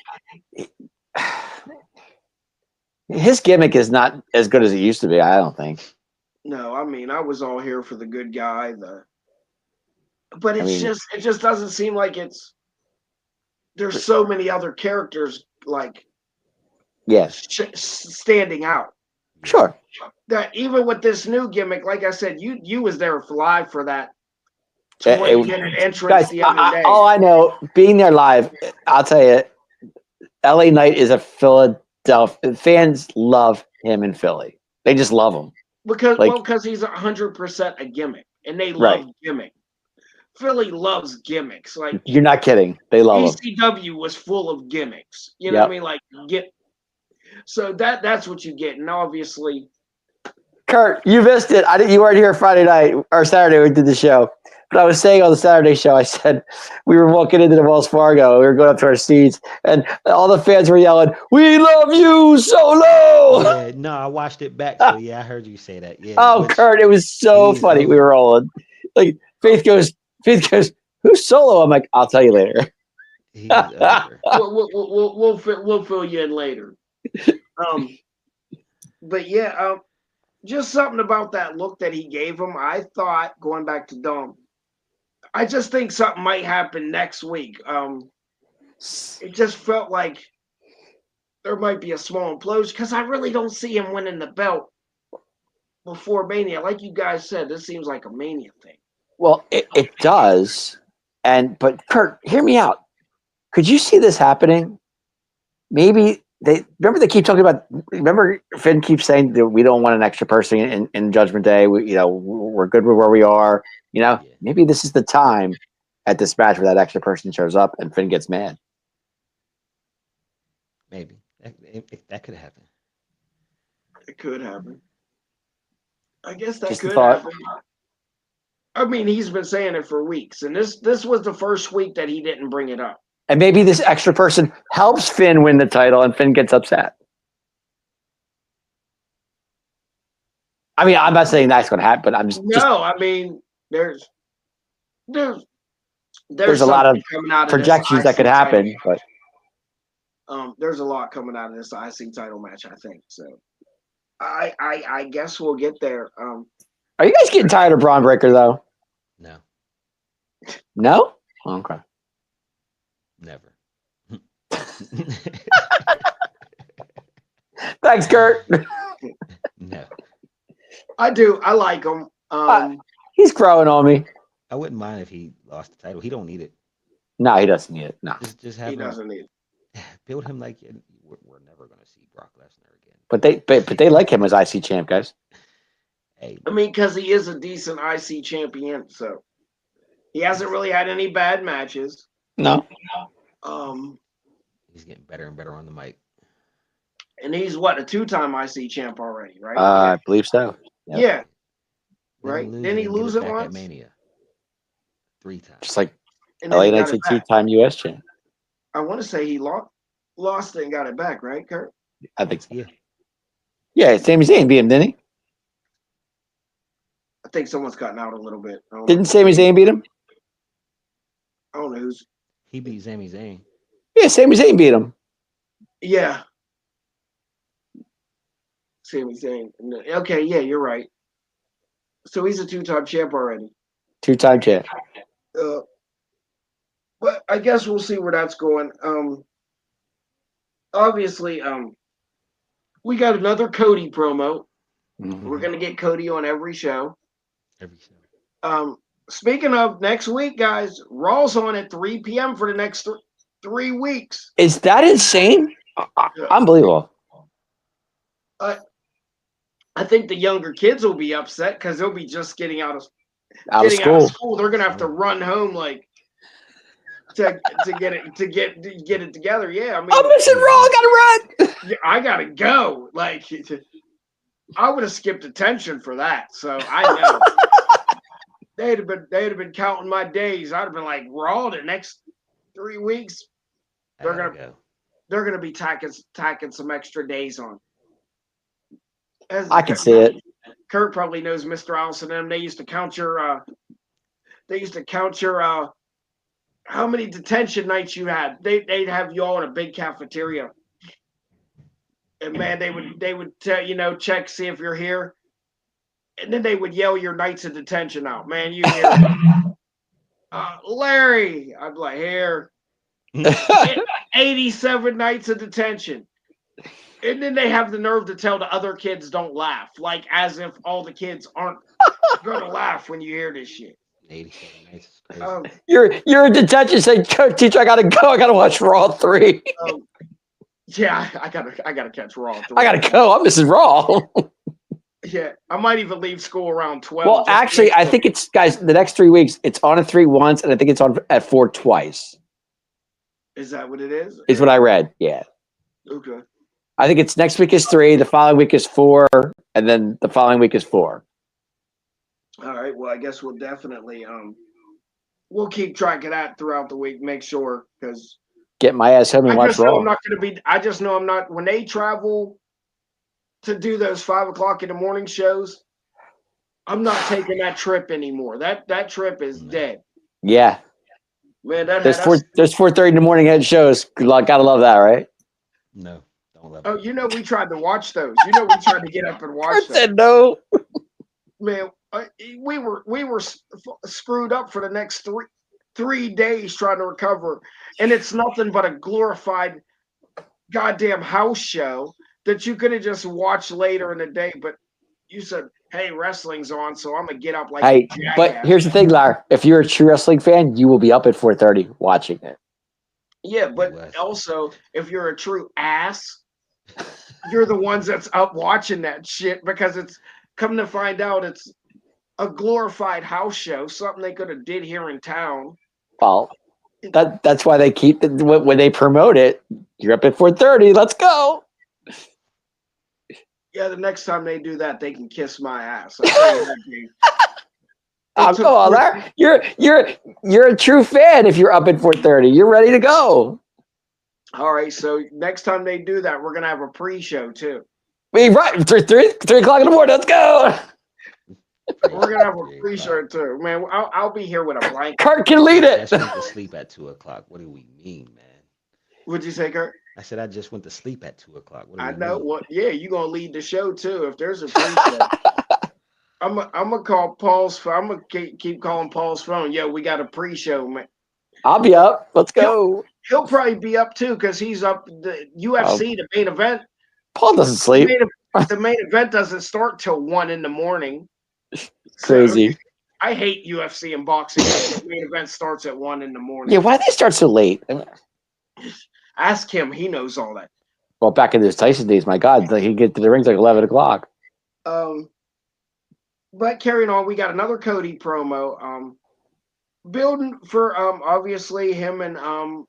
[SPEAKER 3] His gimmick is not as good as it used to be. I don't think.
[SPEAKER 1] No, I mean, I was all here for the good guy. But
[SPEAKER 3] I mean,
[SPEAKER 1] it just doesn't seem like there's so many other characters like
[SPEAKER 3] yes,
[SPEAKER 1] standing out.
[SPEAKER 3] sure.
[SPEAKER 1] That even with this new gimmick, like I said, you was there live for that
[SPEAKER 3] It-
[SPEAKER 1] 20-minute entrance
[SPEAKER 3] Guys,
[SPEAKER 1] the other day.
[SPEAKER 3] all I know, being there live, I'll tell you, LA Knight is a Philadelphia fans love him in Philly. They just love him.
[SPEAKER 1] Because he's 100% a gimmick, and they love gimmick. Philly loves gimmicks. Like
[SPEAKER 3] You're not kidding. They love him.
[SPEAKER 1] ECW was full of gimmicks. You know what I mean? Like so that's what you get, and obviously.
[SPEAKER 3] Kurt, you missed it. You weren't here Friday night or Saturday. We did the show, but I was saying on the Saturday show, I said we were walking into the Wells Fargo. We were going up to our seats, and all the fans were yelling, "We love you, Solo!"
[SPEAKER 2] Yeah, no, I watched it back. So yeah, I heard you say that. Yeah.
[SPEAKER 3] Oh, Kurt, it was so funny. We were rolling. Like Faith goes, "Who's Solo?" I'm like, "I'll tell you later."
[SPEAKER 2] He's over.
[SPEAKER 1] We'll fill you in later. But yeah, just something about that look that he gave him. I thought, going back to Dom, I just think something might happen next week. It just felt like there might be a small implosion because I really don't see him winning the belt before Mania. Like you guys said, this seems like a Mania thing.
[SPEAKER 3] Well, it does. But Kurt, hear me out. Could you see this happening? Maybe they keep talking about. Remember, Finn keeps saying that we don't want an extra person in Judgment Day. We're good with where we are. Maybe this is the time at this match where that extra person shows up and Finn gets mad.
[SPEAKER 2] Maybe that could happen.
[SPEAKER 1] It could happen. I guess that
[SPEAKER 3] Just a
[SPEAKER 1] could
[SPEAKER 3] thought.
[SPEAKER 1] happen. I mean, he's been saying it for weeks, and this was the first week that he didn't bring it up.
[SPEAKER 3] And maybe this extra person helps Finn win the title, and Finn gets upset. I mean, I'm not saying that's going to happen, but I'm just.
[SPEAKER 1] I mean, there's
[SPEAKER 3] a lot of projections that could happen, but
[SPEAKER 1] there's a lot coming out of this IC title match, I think. So, I guess we'll get there.
[SPEAKER 3] Are you guys getting tired of Braun Breaker though?
[SPEAKER 2] No.
[SPEAKER 3] No? Okay.
[SPEAKER 2] Never.
[SPEAKER 3] Thanks, Kurt.
[SPEAKER 2] No.
[SPEAKER 1] I do. I like him.
[SPEAKER 3] He's growing on me.
[SPEAKER 2] I wouldn't mind if he lost the title. He don't need it.
[SPEAKER 3] No, he doesn't need it. No.
[SPEAKER 2] Just have
[SPEAKER 1] he
[SPEAKER 2] him,
[SPEAKER 1] doesn't need it.
[SPEAKER 2] build him like we're never going to see Brock Lesnar again.
[SPEAKER 3] But they like him as IC champ, guys.
[SPEAKER 2] Hey,
[SPEAKER 1] I mean, because he is a decent IC champion, so he hasn't really had any bad matches.
[SPEAKER 3] No.
[SPEAKER 2] He's getting better and better on the mic.
[SPEAKER 1] And he's what, a 2-time IC champ already, right?
[SPEAKER 3] I believe so.
[SPEAKER 1] Yep. Yeah.
[SPEAKER 2] Right?
[SPEAKER 1] Didn't he lose it once?
[SPEAKER 2] At Mania. 3 times.
[SPEAKER 3] Just like
[SPEAKER 1] And
[SPEAKER 3] LA Knight's a 2-time US champ.
[SPEAKER 1] I want to say he lost it and got it back, right, Kurt?
[SPEAKER 3] I think so.
[SPEAKER 2] Yeah.
[SPEAKER 3] Yeah, Sami Zayn beat him, didn't he?
[SPEAKER 1] I think someone's cutting out a little bit.
[SPEAKER 3] Didn't Sami Zayn beat him?
[SPEAKER 1] I don't know who's.
[SPEAKER 2] He beat Sami Zayn.
[SPEAKER 3] Yeah, Sami Zayn beat him.
[SPEAKER 1] Yeah. Sami Zayn. Okay, yeah, you're right. So he's a 2-time champ already.
[SPEAKER 3] 2-time champ.
[SPEAKER 1] But I guess we'll see where that's going. Obviously, we got another Cody promo.
[SPEAKER 3] Mm-hmm.
[SPEAKER 1] We're gonna get Cody on every show.
[SPEAKER 2] Every show.
[SPEAKER 1] Speaking of next week, guys, Raw's on at 3 p.m. for the next 3 weeks.
[SPEAKER 3] Is that insane? Unbelievable.
[SPEAKER 1] I think the younger kids will be upset because they'll be just getting out of school. They're gonna have to run home like to get it together. Yeah, I mean,
[SPEAKER 3] I'm missing Raw. I gotta run.
[SPEAKER 1] I gotta go. Like, I would have skipped attention for that. So I know they'd have been counting my days. I'd have been like, Raw the next 3 weeks. They're gonna be tacking some extra days on.
[SPEAKER 3] I can see it.
[SPEAKER 1] Kurt probably knows Mr. Allison and them. They used to count your how many detention nights you had. They'd have you all in a big cafeteria. and man, they would tell check see if you're here, and then they would yell your nights of detention out. Man, you hear Larry? I'd be like here, 87 nights of detention. And then they have the nerve to tell the other kids don't laugh, like as if all the kids aren't gonna laugh when you hear this shit.
[SPEAKER 2] 87 nights is crazy.
[SPEAKER 3] You're in detention saying, teacher, I gotta go. I gotta watch Raw 3.
[SPEAKER 1] Yeah, I gotta catch Raw 3.
[SPEAKER 3] I gotta go. I'm Mrs. Raw.
[SPEAKER 1] Yeah, I might even leave school around 12.
[SPEAKER 3] Well, actually, I think it's, guys, the next 3 weeks, it's on at 3 once, and I think it's on at 4 twice.
[SPEAKER 1] Is that what it is?
[SPEAKER 3] Is what I read. Yeah.
[SPEAKER 1] Okay.
[SPEAKER 3] I think it's next week is 3, the following week is 4, and then the following week is 4.
[SPEAKER 1] All right. Well, I guess we'll definitely we'll keep track of that throughout the week. Make sure because
[SPEAKER 3] Get my ass home and
[SPEAKER 1] I
[SPEAKER 3] watch
[SPEAKER 1] just know
[SPEAKER 3] Raw.
[SPEAKER 1] I'm not going to be. I just know I'm not when they travel to do those 5 o'clock in the morning shows. I'm not taking that trip anymore. That trip is dead.
[SPEAKER 3] Yeah.
[SPEAKER 1] Man, that
[SPEAKER 3] There's
[SPEAKER 1] had
[SPEAKER 3] four.
[SPEAKER 1] us.
[SPEAKER 3] There's 4:30 in the morning head shows. Good luck. Gotta love that, right?
[SPEAKER 2] No, don't love
[SPEAKER 1] Oh,
[SPEAKER 2] it.
[SPEAKER 1] we tried to watch those. We tried to get up and
[SPEAKER 3] I
[SPEAKER 1] watch those.
[SPEAKER 3] said no.
[SPEAKER 1] Man, we were screwed up for the next three days trying to recover, and it's nothing but a glorified goddamn house show that you could have just watched later in the day. But you said, "Hey, wrestling's on, so I'm gonna get up like
[SPEAKER 3] Hey,
[SPEAKER 1] a jackass."
[SPEAKER 3] but here's the thing, Lar. If you're a true wrestling fan, you will be up at 4:30 watching it.
[SPEAKER 1] Yeah, but
[SPEAKER 2] Midwest.
[SPEAKER 1] also if you're a true ass, you're the ones that's up watching that shit because it's come to find out it's a glorified house show, something they could have did here in town.
[SPEAKER 3] Well, that's why they keep when they promote it. You're up at 4:30. Let's go.
[SPEAKER 1] Yeah, the next time they do that, they can kiss my ass. I'll tell you that, Dave.
[SPEAKER 3] Oh, come on, Lar. You're a true fan. If you're up at 4:30, you're ready to go.
[SPEAKER 1] All right, so next time they do that, we're gonna have a pre-show too.
[SPEAKER 3] Right, 3 o'clock in the morning. Let's go.
[SPEAKER 1] We're gonna have a
[SPEAKER 2] 3
[SPEAKER 1] pre-show
[SPEAKER 2] o'clock.
[SPEAKER 1] too, man. I'll be here with a blanket.
[SPEAKER 3] Kurt can lead
[SPEAKER 2] I
[SPEAKER 3] it.
[SPEAKER 2] just went to sleep at 2 o'clock. What do we mean, man?
[SPEAKER 1] What'd you say, Kurt?
[SPEAKER 2] I said I just went to sleep at 2 o'clock. What do
[SPEAKER 1] I
[SPEAKER 2] we
[SPEAKER 1] know.
[SPEAKER 2] mean?
[SPEAKER 1] Well, yeah, you're gonna lead the show too. If there's a pre-show, I'm gonna call Paul's phone. I'm gonna keep calling Paul's phone. Yo, we got a pre-show, man.
[SPEAKER 3] I'll be up. Let's go.
[SPEAKER 1] He'll probably be up too because he's up. The UFC, the main event.
[SPEAKER 3] Paul doesn't sleep.
[SPEAKER 1] The main event doesn't start till 1 in the morning.
[SPEAKER 3] Crazy.
[SPEAKER 1] So, I hate UFC and boxing. The main event starts at 1 in the morning.
[SPEAKER 3] Yeah, why do they start so late?
[SPEAKER 1] Ask him. He knows all that.
[SPEAKER 3] Well, back in those Tyson days, my God, he'd get to the rings like 11 o'clock.
[SPEAKER 1] But carrying on, we got another Cody promo. Building for obviously him and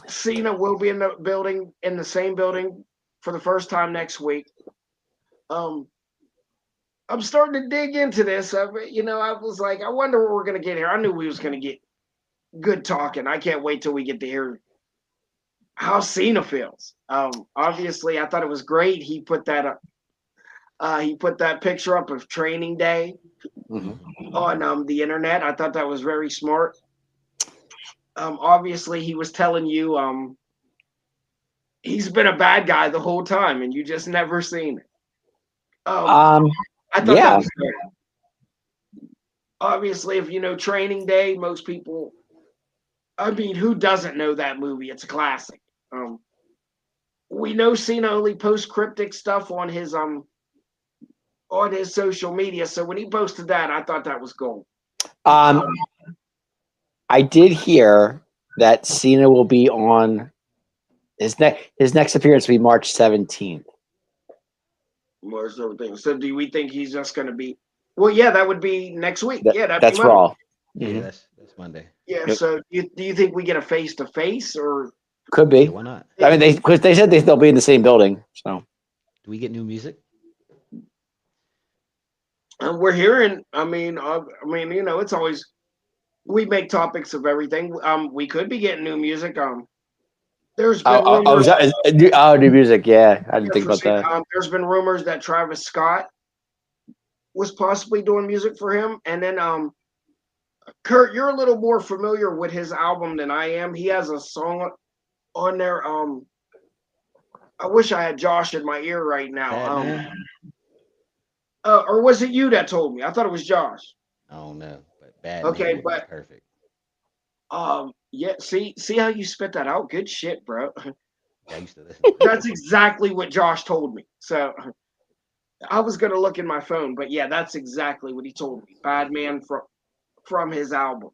[SPEAKER 1] Cena will be in the same building for the first time next week. I'm starting to dig into this. I was like, I wonder what we're gonna get here. I knew we was gonna get good talking. I can't wait till we get to hear how Cena feels. Obviously, I thought it was great. He put that up. He put that picture up of training day on the internet. I thought that was very smart. Obviously, he was telling you he's been a bad guy the whole time, and you just never seen it. I thought that was good. Obviously, if you know Training Day, most people. I mean, who doesn't know that movie? It's a classic. We know Cena only posts cryptic stuff on his social media. So when he posted that, I thought that was gold.
[SPEAKER 3] I did hear that Cena will be on his next appearance will be March 17th.
[SPEAKER 1] March 17th. So do we think he's just going to be? Well, yeah, that would be next week.
[SPEAKER 3] That's Raw.
[SPEAKER 2] Yeah, that's Monday.
[SPEAKER 1] Yeah.
[SPEAKER 3] Yep.
[SPEAKER 1] So do you think we get a face to face or?
[SPEAKER 3] Could be.
[SPEAKER 2] Yeah, why not?
[SPEAKER 3] I mean, they said they'll be in the same building. So
[SPEAKER 2] Do we get new music?
[SPEAKER 1] And we're hearing. I mean, it's always we make topics of everything. We could be getting new music. There's been rumors.
[SPEAKER 3] New music. Yeah, I didn't think about that.
[SPEAKER 1] There's been rumors that Travis Scott was possibly doing music for him, and then Kurt, you're a little more familiar with his album than I am. He has a song on there. I wish I had Josh in my ear right now.
[SPEAKER 2] Batman?
[SPEAKER 1] Or was it you that told me? I thought it was Josh.
[SPEAKER 2] I don't know, but Batman
[SPEAKER 1] Okay,
[SPEAKER 2] would be
[SPEAKER 1] but
[SPEAKER 2] perfect.
[SPEAKER 1] yeah. See how you spit that out? Good shit, bro.
[SPEAKER 2] I used to listen to
[SPEAKER 1] That's
[SPEAKER 2] it.
[SPEAKER 1] exactly what Josh told me. So I was gonna look in my phone, but yeah, that's exactly what he told me. Badman from his album.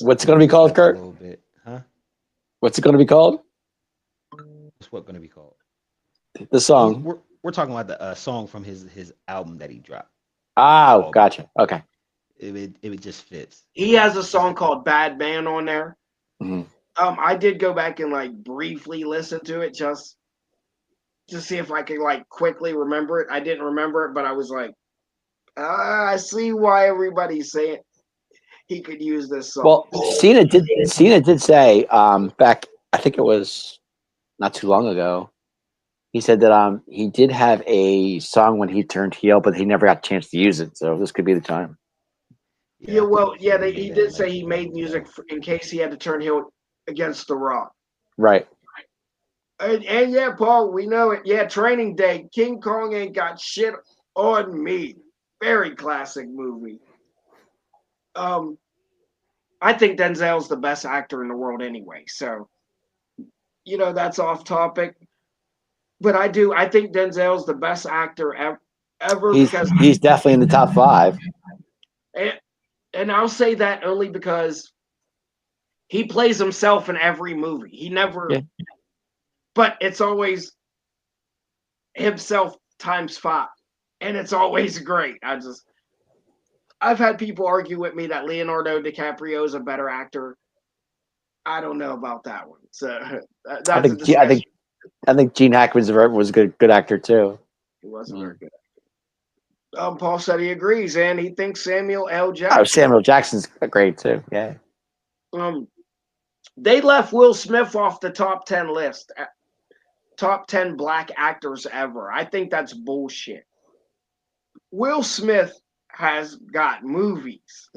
[SPEAKER 3] What's it going to be called,
[SPEAKER 2] A
[SPEAKER 3] Kurt?
[SPEAKER 2] little bit, huh?
[SPEAKER 3] What's it going to be called?
[SPEAKER 2] What's what going to be called?
[SPEAKER 3] The song.
[SPEAKER 2] We're talking about the song from his album that he dropped.
[SPEAKER 3] Oh,
[SPEAKER 2] Oh,
[SPEAKER 3] gotcha. Okay.
[SPEAKER 2] it just fits.
[SPEAKER 1] He has a song called Bad Man on there.
[SPEAKER 3] Mhm.
[SPEAKER 1] I did go back and like briefly listen to it just to see if I could like quickly remember it. I didn't remember it, but I was like, I see why everybody's saying he could use this song.
[SPEAKER 3] Well, Cena did say back, I think it was not too long ago. He said that he did have a song when he turned heel, but he never got a chance to use it. So this could be the time.
[SPEAKER 1] Yeah,
[SPEAKER 2] I
[SPEAKER 1] well,
[SPEAKER 2] think
[SPEAKER 1] yeah,
[SPEAKER 2] Cena
[SPEAKER 1] he
[SPEAKER 2] made that
[SPEAKER 1] did say
[SPEAKER 2] like
[SPEAKER 1] he
[SPEAKER 2] a
[SPEAKER 1] made
[SPEAKER 2] while
[SPEAKER 1] music
[SPEAKER 2] ago.
[SPEAKER 1] in case he had to turn heel against The Rock.
[SPEAKER 3] Right.
[SPEAKER 1] And yeah, Paul, we know it. Yeah, Training Day. King Kong ain't got shit on me. Very classic movie. I think Denzel's the best actor in the world anyway. So, that's off topic. But I think Denzel's the best actor ever because
[SPEAKER 3] He's definitely in the top 5.
[SPEAKER 1] and I'll say that only because he plays himself in every movie. He never
[SPEAKER 3] Yeah.
[SPEAKER 1] but it's always himself times 5. And it's always great. I've had people argue with me that Leonardo DiCaprio is a better actor. I don't know about that one. So that's
[SPEAKER 3] I
[SPEAKER 1] a
[SPEAKER 3] think
[SPEAKER 1] discussion.
[SPEAKER 3] I think Gene Hackman was a good actor too.
[SPEAKER 1] He wasn't very good. Paul said he agrees, and he thinks Samuel L.
[SPEAKER 3] Oh,
[SPEAKER 1] Jackson.
[SPEAKER 3] Samuel Jackson's great too. Yeah.
[SPEAKER 1] They left Will Smith off the top 10 list. Top 10 black actors ever. I think that's bullshit. Will Smith has got movies.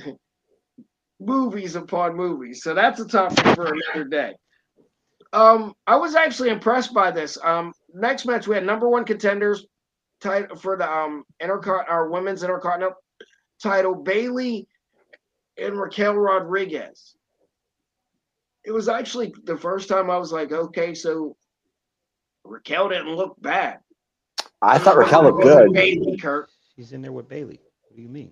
[SPEAKER 1] Movies upon movies. So that's a topic for another day. I was actually impressed by this. Next match we had number 1 contenders for the our women's intercontinental title, Bayley and Raquel Rodriguez. It was actually the first time I was like, okay, so Raquel didn't look bad.
[SPEAKER 3] I thought Raquel looked good.
[SPEAKER 1] Bayley, Kurt.
[SPEAKER 2] She's in there with Bailey. What do you mean?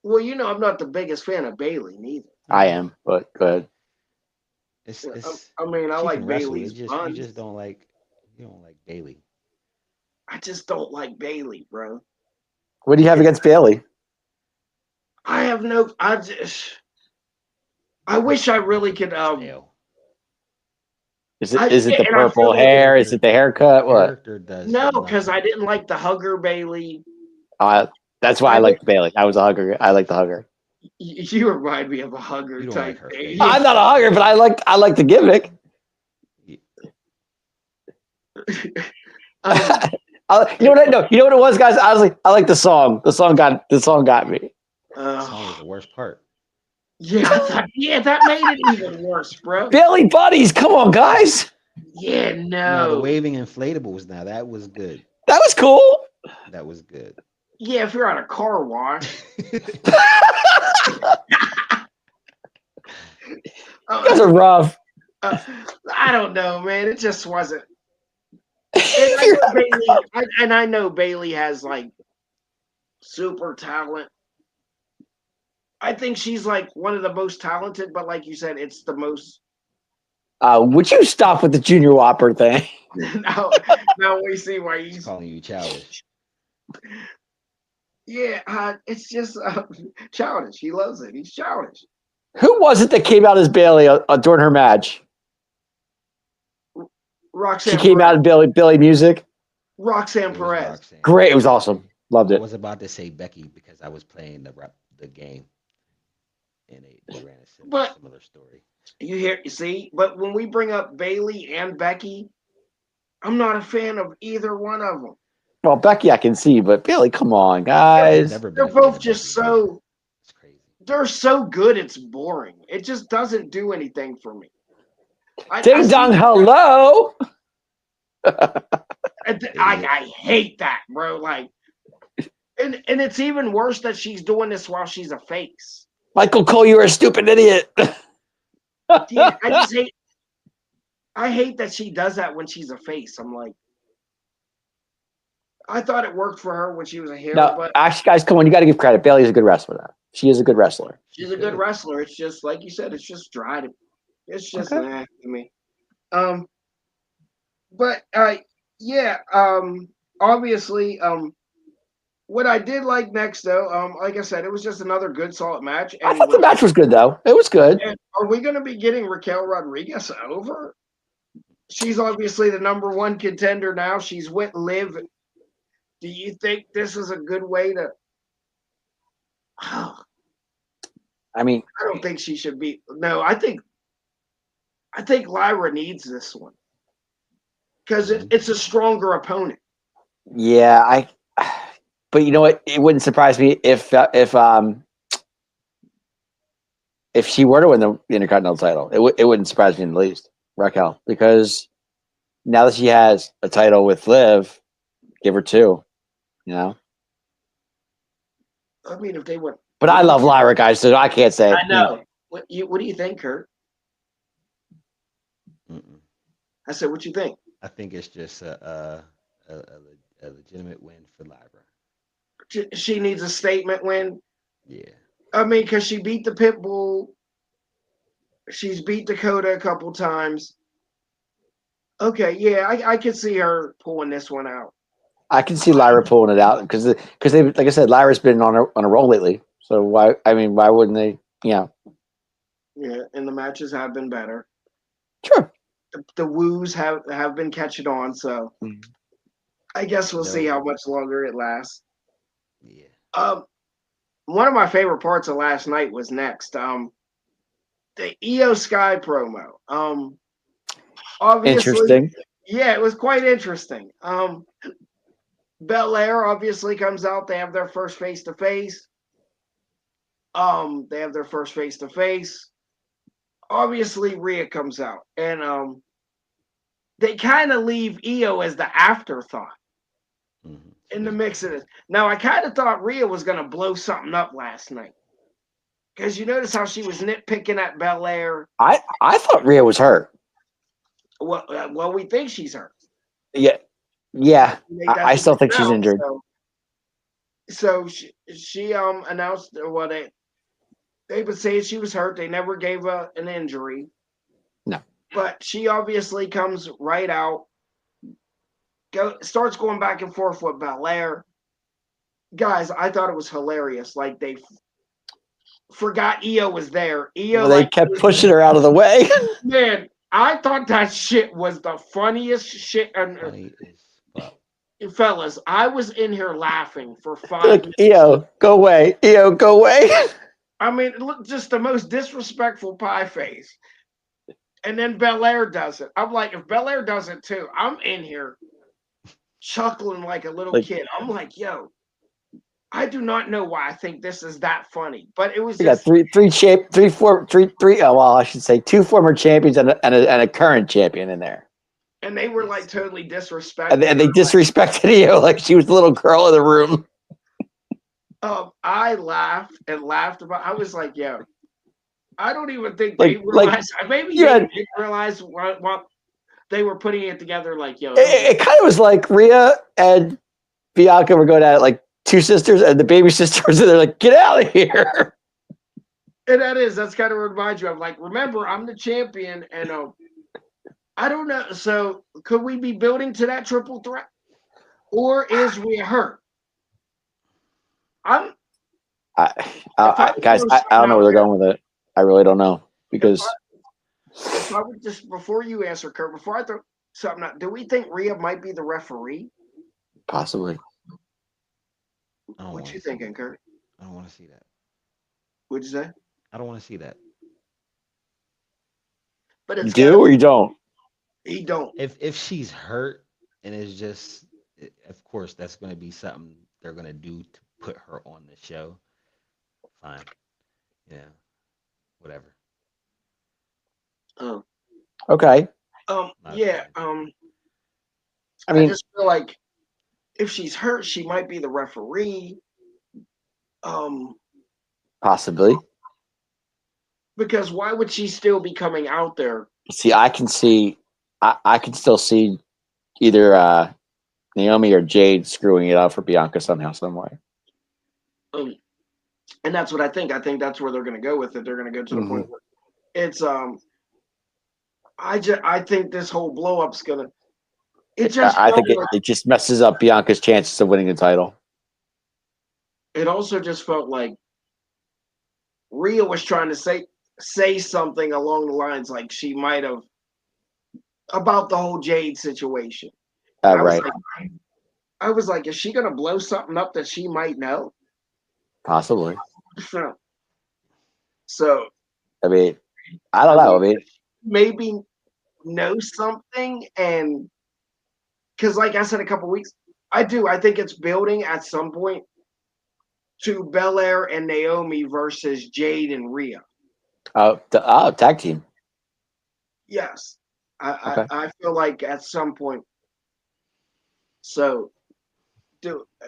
[SPEAKER 1] Well, I'm not the biggest fan of Bayley neither.
[SPEAKER 3] I am, but good.
[SPEAKER 2] It's
[SPEAKER 1] I mean, I
[SPEAKER 2] she
[SPEAKER 1] like
[SPEAKER 2] can wrestle.
[SPEAKER 1] Bayley's
[SPEAKER 2] You
[SPEAKER 1] puns.
[SPEAKER 2] just don't like Bailey.
[SPEAKER 1] I just don't like Bayley, bro.
[SPEAKER 3] What do you have against Bailey?
[SPEAKER 1] I have no. I wish I really could.
[SPEAKER 2] Stale.
[SPEAKER 3] Is it the
[SPEAKER 1] and I
[SPEAKER 3] purple
[SPEAKER 1] feel like
[SPEAKER 3] hair? Is it the haircut? What?
[SPEAKER 2] Character does
[SPEAKER 1] No, because
[SPEAKER 2] nothing.
[SPEAKER 1] I didn't like the hugger Bayley.
[SPEAKER 3] That's why I liked Bailey. I was a hugger. I like the hugger.
[SPEAKER 1] You remind me of a hugger
[SPEAKER 2] You don't
[SPEAKER 1] type
[SPEAKER 2] like her
[SPEAKER 1] thing.
[SPEAKER 2] face.
[SPEAKER 3] I'm not a hugger, but I like the gimmick. You know what? No, you know what it was, guys. I like the song. The song got me.
[SPEAKER 2] That song was the worst part.
[SPEAKER 1] Yeah, that made it even worse, bro.
[SPEAKER 3] Bailey buddies, come on, guys.
[SPEAKER 1] Yeah,
[SPEAKER 2] No, the
[SPEAKER 1] no.
[SPEAKER 2] waving inflatables. Now that was good.
[SPEAKER 3] That was cool.
[SPEAKER 2] That was good.
[SPEAKER 1] Yeah, if you're at a car wash.
[SPEAKER 3] You guys are rough.
[SPEAKER 1] I don't know, man. It just wasn't. And I know Bayley has like super talent. I think she's like one of the most talented, but like you said, it's the most.
[SPEAKER 3] Would you stop with the Junior Whopper thing?
[SPEAKER 1] now we see why
[SPEAKER 2] He's
[SPEAKER 1] he's.
[SPEAKER 2] calling you childish.
[SPEAKER 1] Yeah, it's just childish. He loves it. He's childish.
[SPEAKER 3] Who was it that came out as Bailey during her match?
[SPEAKER 1] Roxanne.
[SPEAKER 3] She came out in Bailey music.
[SPEAKER 1] Roxanne
[SPEAKER 2] It was
[SPEAKER 1] Perez.
[SPEAKER 2] Roxanne.
[SPEAKER 3] Great, it was awesome. Loved
[SPEAKER 2] I
[SPEAKER 3] it.
[SPEAKER 2] was about to say Becky because I was playing the game, and they ran a similar story.
[SPEAKER 1] You see, but when we bring up Bayley and Becky, I'm not a fan of either one of them.
[SPEAKER 3] Well, Becky, I can see, but Bailey, come on, guys.
[SPEAKER 2] Never been
[SPEAKER 1] They're
[SPEAKER 2] a fan
[SPEAKER 1] both
[SPEAKER 2] of
[SPEAKER 1] just
[SPEAKER 2] Becky.
[SPEAKER 1] so.
[SPEAKER 2] It's crazy.
[SPEAKER 1] They're so good. It's boring. It just doesn't do anything for me.
[SPEAKER 3] Ding dong, hello.
[SPEAKER 1] I hate that, bro. Like, and it's even worse that she's doing this while she's a face.
[SPEAKER 3] Michael Cole, you're a stupid idiot.
[SPEAKER 1] Yeah, I hate that she does that when she's a face. I'm like, I thought it worked for her when she was a heel,
[SPEAKER 3] No,
[SPEAKER 1] but
[SPEAKER 3] actually, guys, come on. You got to give credit. Bailey's a good wrestler. Now. She is a good wrestler.
[SPEAKER 1] she's a good wrestler. It's just like you said, it's just dry to, it's just
[SPEAKER 3] Okay.
[SPEAKER 1] nah to me. But yeah, obviously, what I did like next though, like I said, it was just another good solid match.
[SPEAKER 3] I
[SPEAKER 1] And
[SPEAKER 3] thought the match was good, though. It was good.
[SPEAKER 1] and are we going to be getting Raquel Rodriguez over? She's obviously the number one contender now. She's with Liv. Do you think this is a good way to? I
[SPEAKER 3] I mean,
[SPEAKER 1] don't think she should be. No, I think Lyra needs this one because it's a stronger opponent.
[SPEAKER 3] yeah, But you know what? It wouldn't surprise me if she were to win the Intercontinental title. It wouldn't surprise me in the least, Raquel, because now that she has a title with Liv, give her two. You know.
[SPEAKER 1] I mean, if they would.
[SPEAKER 3] But I love Lyra, guys, so I can't say.
[SPEAKER 1] I know. What do you think, Kurt?
[SPEAKER 2] Mm-mm.
[SPEAKER 1] I said, what you think?
[SPEAKER 2] I think it's just a legitimate win for Lyra.
[SPEAKER 1] She needs a statement win.
[SPEAKER 2] Yeah.
[SPEAKER 1] I mean, because she beat the Pitbull. She's beat Dakota a couple times. Okay, yeah, I could see her pulling this one out.
[SPEAKER 3] I can see Lyra pulling it out because they, like I said, Lyra's been on a roll lately. So why wouldn't they? Yeah,
[SPEAKER 1] Yeah, and the matches have been better.
[SPEAKER 3] sure.
[SPEAKER 1] The woos have been catching on, so I guess we'll see how much longer it lasts.
[SPEAKER 2] Yeah.
[SPEAKER 1] One of my favorite parts of last night was next. The Io Sky promo. Obviously,
[SPEAKER 3] Interesting.
[SPEAKER 1] yeah, it was quite interesting. Belair obviously comes out. They have their first face to face. Obviously, Rhea comes out, and they kind of leave Io as the afterthought in the mix of this. Now, I kind of thought Rhea was going to blow something up last night because you notice how she was nitpicking at Belair.
[SPEAKER 3] I thought Rhea was hurt.
[SPEAKER 1] Well, we think she's hurt.
[SPEAKER 3] Yeah. I still think she's injured.
[SPEAKER 1] So she announced what they would say she was hurt. They never gave her an injury.
[SPEAKER 3] No.
[SPEAKER 1] But she obviously comes right out, starts going back and forth with Belair. Guys, I thought it was hilarious. Like they forgot Io was there.
[SPEAKER 3] They kept pushing her out of the way.
[SPEAKER 1] Man, I thought that shit was the funniest shit.
[SPEAKER 2] Funny as fuck.
[SPEAKER 1] Fellas, I was in here laughing for 5
[SPEAKER 3] Like,
[SPEAKER 1] minutes.
[SPEAKER 3] Io, go away. Io, go away.
[SPEAKER 1] I mean, look, just the most disrespectful pie face. And then Belair does it. I'm like, if Belair does it too, I'm in here chuckling like a little kid. I'm like, yo, I do not know why I think this is that funny, but it was just I should say 2 former champions and a current champion in there. And they were like totally disrespectful.
[SPEAKER 3] And they disrespected Io like she was the little girl in the room.
[SPEAKER 1] I laughed and laughed about. I was like, yo, I don't even think they realized. Maybe they didn't realize what they were putting it together. Like, yo,
[SPEAKER 3] it kind of was like Rhea and Bianca were going at it like 2 sisters, and the baby sister was there like, get out of here.
[SPEAKER 1] And that's kind of reminds you of like, remember, I'm the champion, and I don't know. So could we be building to that triple threat, or is Rhea hurt?
[SPEAKER 3] Guys, I don't know where they're going with it. I really don't know because
[SPEAKER 1] if I would just before you answer, Kurt, before I throw something out, do we think Rhea might be the referee?
[SPEAKER 3] Possibly.
[SPEAKER 1] What you thinking, Kurt?
[SPEAKER 2] I don't want to see that.
[SPEAKER 1] What'd you say?
[SPEAKER 2] I don't want to see that.
[SPEAKER 1] But
[SPEAKER 3] you do or you don't?
[SPEAKER 1] He don't.
[SPEAKER 2] If she's hurt and it's just, of course, that's going to be something they're going to do to put her on the show. Fine. Yeah. Whatever.
[SPEAKER 3] Okay.
[SPEAKER 1] Yeah.
[SPEAKER 3] I
[SPEAKER 1] I
[SPEAKER 3] mean,
[SPEAKER 1] just feel like if she's hurt, she might be the referee.
[SPEAKER 3] possibly.
[SPEAKER 1] Because why would she still be coming out there?
[SPEAKER 3] See, I can still see either Naomi or Jade screwing it up for Bianca somehow, some way.
[SPEAKER 1] Um, and that's what I think. I think that's where they're going to go with it. They're going to go to the point where it's I think this whole blow up's going to. It just.
[SPEAKER 3] I think
[SPEAKER 1] felt like,
[SPEAKER 3] it just messes up Bianca's chances of winning the title.
[SPEAKER 1] it also just felt like Rhea was trying to say something along the lines like she might have about the whole Jade situation. And
[SPEAKER 3] Right.
[SPEAKER 1] I was like, is she going to blow something up that she might know?
[SPEAKER 3] Possibly.
[SPEAKER 1] So
[SPEAKER 3] I mean, I don't know. I mean,
[SPEAKER 1] maybe know something, and because like I said a couple weeks, I think it's building at some point to Belair and Naomi versus Jade and Rhea.
[SPEAKER 3] Tag team.
[SPEAKER 1] Yes,
[SPEAKER 3] Okay.
[SPEAKER 1] I feel like at some point. So,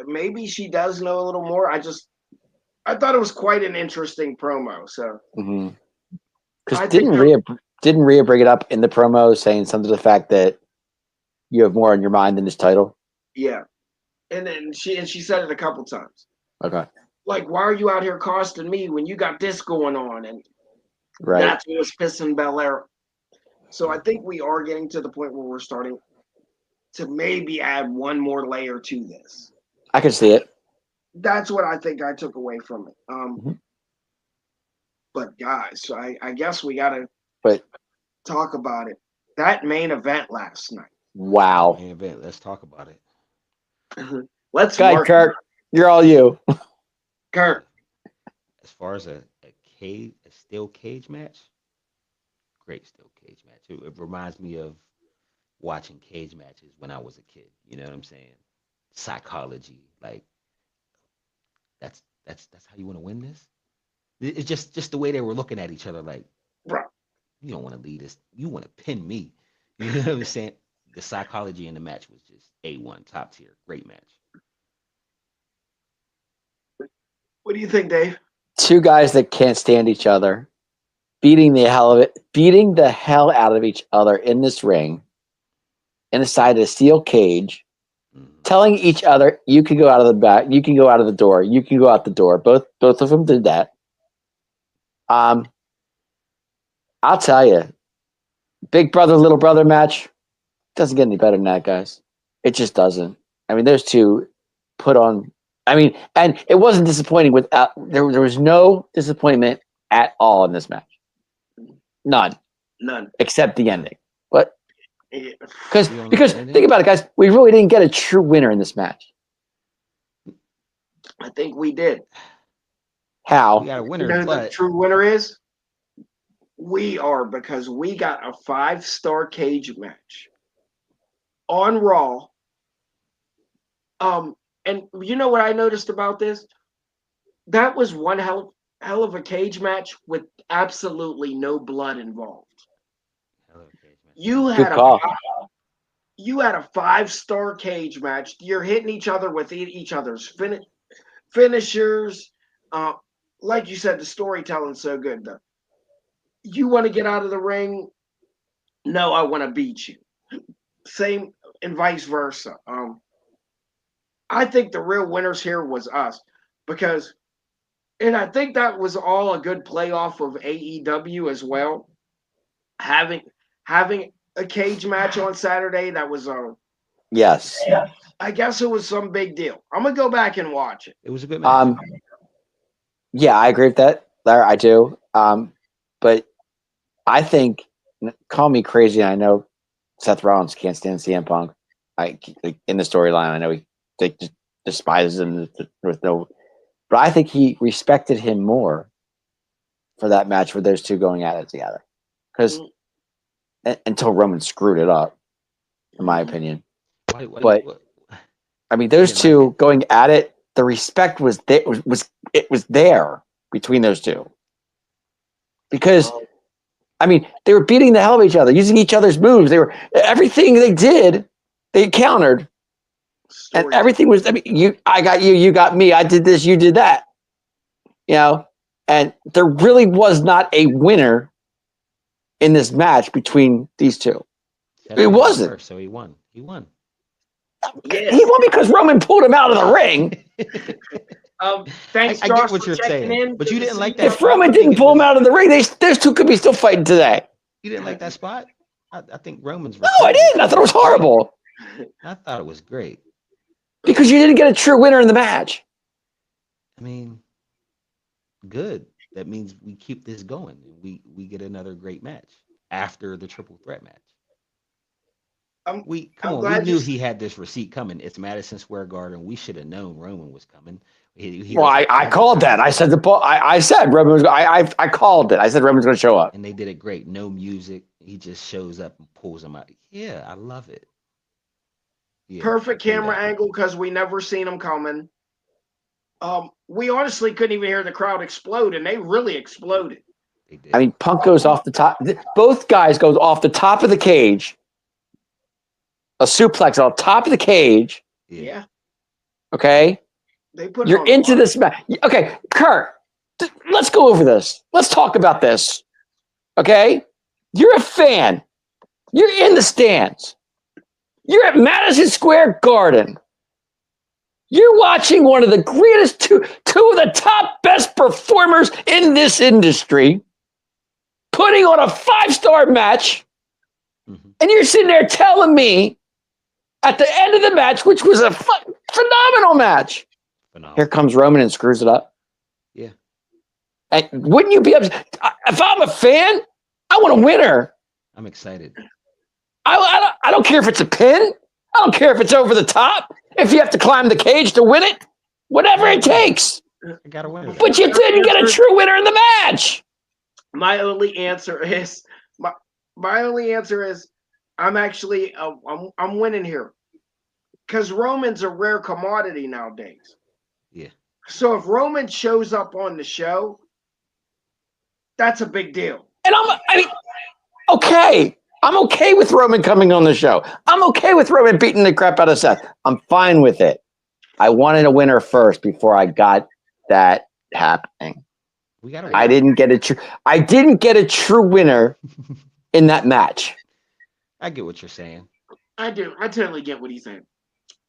[SPEAKER 1] maybe she does know a little more. I thought it was quite an interesting promo. So,
[SPEAKER 3] because
[SPEAKER 1] I
[SPEAKER 3] didn't
[SPEAKER 1] think
[SPEAKER 3] Rhea bring it up in the promo, saying something to the fact that you have more on your mind than this title?
[SPEAKER 1] yeah, and then she said it a couple times.
[SPEAKER 3] Okay.
[SPEAKER 1] Like, why are you out here costing me when you got this going on? And
[SPEAKER 3] Right.
[SPEAKER 1] that's what was pissing Belair. So I think we are getting to the point where we're starting to maybe add one more layer to this.
[SPEAKER 3] I can see it.
[SPEAKER 1] That's what I think I took away from it. But guys, so I guess we got to talk about it. That main event last night.
[SPEAKER 3] Wow.
[SPEAKER 2] Main event. Let's talk about it.
[SPEAKER 1] Let's
[SPEAKER 3] Go ahead, Kurt. You're all you.
[SPEAKER 1] Kurt.
[SPEAKER 2] As far as a steel cage match, great steel cage match. It reminds me of watching cage matches when I was a kid. You know what I'm saying? Psychology, like that's how you want to win this. It's just the way they were looking at each other, like,
[SPEAKER 1] bro,
[SPEAKER 2] you don't want to lead us. You want to pin me. You know what I'm saying? The psychology in the match was just A1, top tier, great match.
[SPEAKER 1] What do you think, Dave?
[SPEAKER 3] Two guys that can't stand each other, beating the hell out of each other in this ring, inside a steel cage, telling each other, "You can go out of the back, you can go out of the door, you can go out the door." Both of them did that. I'll tell you, big brother, little brother match doesn't get any better than that, guys. It just doesn't. I mean, those two put on. I mean, and it wasn't disappointing. There was no disappointment at all in this match. None, except the ending. But because think about it, guys, we really didn't get a true winner in this match.
[SPEAKER 1] I think we did.
[SPEAKER 3] How?
[SPEAKER 2] We got a winner,
[SPEAKER 1] You know who
[SPEAKER 2] but
[SPEAKER 1] the true winner is? We are, because we got a 5-star cage match on Raw. And you know what I noticed about this? That was one hell of a cage match with absolutely no blood involved. You had a 5-star cage match. You're hitting each other with each other's finishers. Like you said, the storytelling's so good, though. You want to get out of the ring? No, I want to beat you. Same and vice versa. I think the real winners here was us, because, and I think that was all a good play off of AEW as well. Having a cage match on Saturday, that was
[SPEAKER 3] yes.
[SPEAKER 1] I guess it was some big deal. I'm gonna go back and watch it.
[SPEAKER 2] It was a good match.
[SPEAKER 3] Yeah, I agree with that, Larry. I do. But I think, call me crazy, I know Seth Rollins can't stand CM Punk. In the storyline, I know he just despises him with no. But I think he respected him more for that match with those two going at it together, because until Roman screwed it up, in my opinion. But I mean, those two going at it, the respect was there. Was there between those two, because I mean, they were beating the hell of each other, using each other's moves. Everything they did They countered, and
[SPEAKER 1] Story.
[SPEAKER 3] everything was. I mean, I got you, you got me. I did this, you did that. You know, and there really was not a winner in this match between these two.
[SPEAKER 2] Seth
[SPEAKER 3] It
[SPEAKER 2] went
[SPEAKER 3] wasn't.
[SPEAKER 2] first, so he won. He won.
[SPEAKER 1] Yes.
[SPEAKER 3] He won because Roman pulled him out of the ring.
[SPEAKER 1] Thanks,
[SPEAKER 2] I
[SPEAKER 1] Josh,
[SPEAKER 2] get what
[SPEAKER 1] for
[SPEAKER 2] you're
[SPEAKER 1] checking
[SPEAKER 2] saying,
[SPEAKER 1] in.
[SPEAKER 2] but
[SPEAKER 1] Good
[SPEAKER 2] you
[SPEAKER 1] to
[SPEAKER 2] didn't
[SPEAKER 1] see
[SPEAKER 2] like
[SPEAKER 1] you.
[SPEAKER 2] that.
[SPEAKER 3] If Roman didn't pull him out of the ring, those two could be still fighting today.
[SPEAKER 2] You didn't like that spot? I think Roman's.
[SPEAKER 3] No, I didn't. I thought it was horrible
[SPEAKER 2] I thought it was great.
[SPEAKER 3] because you didn't get a true winner in the match.
[SPEAKER 2] I mean, good. That means we keep this going. We get another great match after the triple threat match.
[SPEAKER 1] I'm
[SPEAKER 2] We
[SPEAKER 1] glad
[SPEAKER 2] knew
[SPEAKER 1] you-
[SPEAKER 2] he had this receipt coming. It's Madison Square Garden. We should have known Roman was coming. He
[SPEAKER 3] Well,
[SPEAKER 2] was
[SPEAKER 3] I called that. I said I said Roman was. I called it. I said Roman's going to show up.
[SPEAKER 2] and they did it great. No music. He just shows up and pulls him out. Yeah, I love it. Yeah,
[SPEAKER 1] Perfect
[SPEAKER 2] do
[SPEAKER 1] camera
[SPEAKER 2] that.
[SPEAKER 1] angle because we never seen him coming. We honestly couldn't even hear the crowd explode, and they really exploded.
[SPEAKER 2] They did.
[SPEAKER 3] I mean, Punk goes off the top. Both guys goes off the top of the cage. A suplex on top of the cage.
[SPEAKER 1] Yeah,
[SPEAKER 3] Okay,
[SPEAKER 1] they put. it
[SPEAKER 3] you're
[SPEAKER 1] on the
[SPEAKER 3] into
[SPEAKER 1] line.
[SPEAKER 3] this match. Okay, Kurt, let's go over this. Let's talk about this. Okay, you're a fan. You're in the stands. You're at Madison Square Garden. You're watching one of the greatest two of the top best performers in this industry putting on a 5-star match,
[SPEAKER 2] Mhm.
[SPEAKER 3] and you're sitting there telling me at the end of the match, which was a phenomenal match,
[SPEAKER 2] Phenomenal.
[SPEAKER 3] here comes Roman and screws it up.
[SPEAKER 2] Yeah.
[SPEAKER 3] And wouldn't you be upset? If I'm a fan, I want a winner.
[SPEAKER 2] I'm excited.
[SPEAKER 3] I don't care if it's a pin. I don't care if it's over the top. If you have to climb the cage to win it, whatever it takes.
[SPEAKER 2] I got to win.
[SPEAKER 3] But you didn't get a true winner in the match.
[SPEAKER 1] My only answer is I'm actually I'm winning here because Roman's a rare commodity nowadays.
[SPEAKER 2] Yeah.
[SPEAKER 1] So if Roman shows up on the show, that's a big deal.
[SPEAKER 3] And okay. I'm okay with Roman coming on the show. I'm okay with Roman beating the crap out of Seth. I'm fine with it. I wanted a winner first before I got that happening.
[SPEAKER 2] We got to.
[SPEAKER 3] I didn't get a true winner in that match.
[SPEAKER 2] I get what you're saying.
[SPEAKER 1] I do. I totally get what he's saying.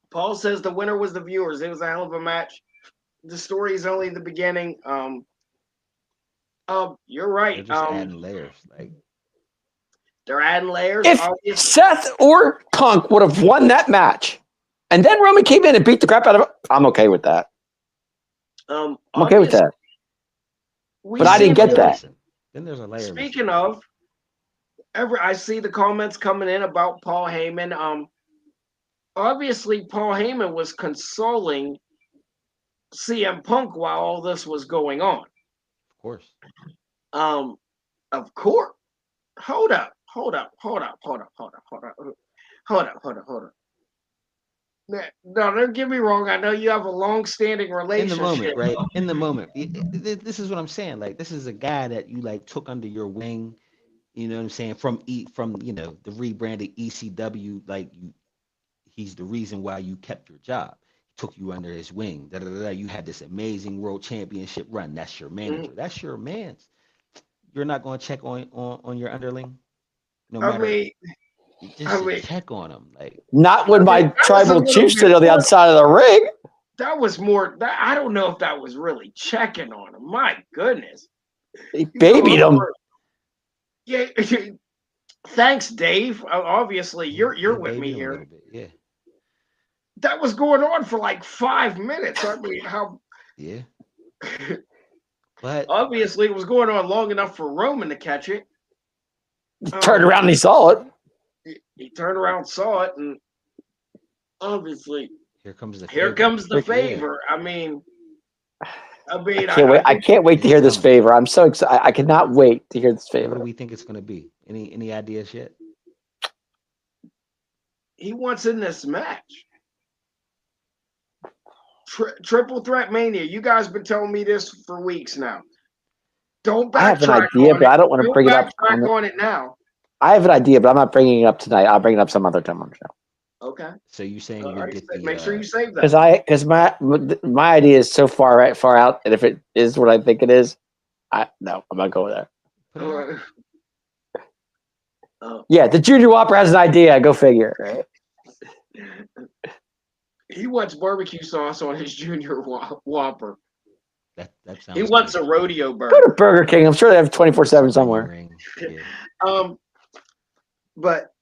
[SPEAKER 1] Paul says the winner was the viewers. It was a hell of a match. The story is only the beginning. You're
[SPEAKER 2] They're
[SPEAKER 1] right.
[SPEAKER 2] just adding layers. Like,
[SPEAKER 1] They're adding layers.
[SPEAKER 3] If
[SPEAKER 1] Obviously,
[SPEAKER 3] Seth or Punk would have won that match, and then Roman came in and beat the crap out of him, I'm okay with that. I'm okay with that. But I didn't get that.
[SPEAKER 2] Then there's a layer.
[SPEAKER 1] Speaking of, I see the comments coming in about Paul Heyman. Obviously, Paul Heyman was consoling CM Punk while all this was going on.
[SPEAKER 2] Of course.
[SPEAKER 1] Of course. Hold up. No, don't get me wrong. I know you have a long-standing
[SPEAKER 2] In
[SPEAKER 1] relationship.
[SPEAKER 2] the moment, right? In the moment. This is what I'm saying. Like, this is a guy that you like took under your wing. You know what I'm saying? From the rebranded ECW. Like, he's the reason why you kept your job. He took you under his wing. You had this amazing world championship run. That's your manager. That's your man. You're not going to check on your underling. No matter. Just check on him. Like,
[SPEAKER 3] Not when my tribal chief stood on the outside of the ring.
[SPEAKER 1] That was more. I don't know if that was really checking on him. My goodness.
[SPEAKER 3] He babied him.
[SPEAKER 1] Yeah. Thanks, Dave. Obviously, you're with me here.
[SPEAKER 2] Yeah.
[SPEAKER 1] That was going on for like 5 minutes. I mean, how?
[SPEAKER 2] Yeah. But
[SPEAKER 1] obviously, it was going on long enough for Roman to catch it.
[SPEAKER 3] He turned around and he saw it.
[SPEAKER 1] He turned around, saw it, and obviously,
[SPEAKER 2] here comes the
[SPEAKER 1] favor. I mean,
[SPEAKER 3] I can't wait to hear this favor. I'm so excited. I cannot wait to hear this favor.
[SPEAKER 2] What do we think it's going to be? Any ideas yet?
[SPEAKER 1] He wants in this match. Triple Threat Mania. You guys been telling me this for weeks now. Don't backtrack.
[SPEAKER 3] I have an idea, but I don't want to bring it up.
[SPEAKER 1] On it now.
[SPEAKER 3] I have an idea, but I'm not bringing it up tonight. I'll bring it up some other time on the show.
[SPEAKER 1] Okay.
[SPEAKER 2] So you saying
[SPEAKER 1] All
[SPEAKER 2] you'll
[SPEAKER 1] right.
[SPEAKER 2] get
[SPEAKER 1] Make sure
[SPEAKER 2] the
[SPEAKER 1] you save that.
[SPEAKER 3] Because my idea is so far out, and if it is what I think it is, I'm not going there.
[SPEAKER 2] put it out?
[SPEAKER 1] All right.
[SPEAKER 3] Yeah, the Junior Whopper has an idea. Go figure. Right?
[SPEAKER 1] He wants barbecue sauce on his Junior Whopper.
[SPEAKER 2] That sounds
[SPEAKER 1] He wants
[SPEAKER 2] good.
[SPEAKER 1] a rodeo
[SPEAKER 3] Go to
[SPEAKER 1] burger.
[SPEAKER 3] Burger King. I'm sure they have 24/7
[SPEAKER 2] Onion
[SPEAKER 3] somewhere.
[SPEAKER 2] ring. Yeah.
[SPEAKER 1] But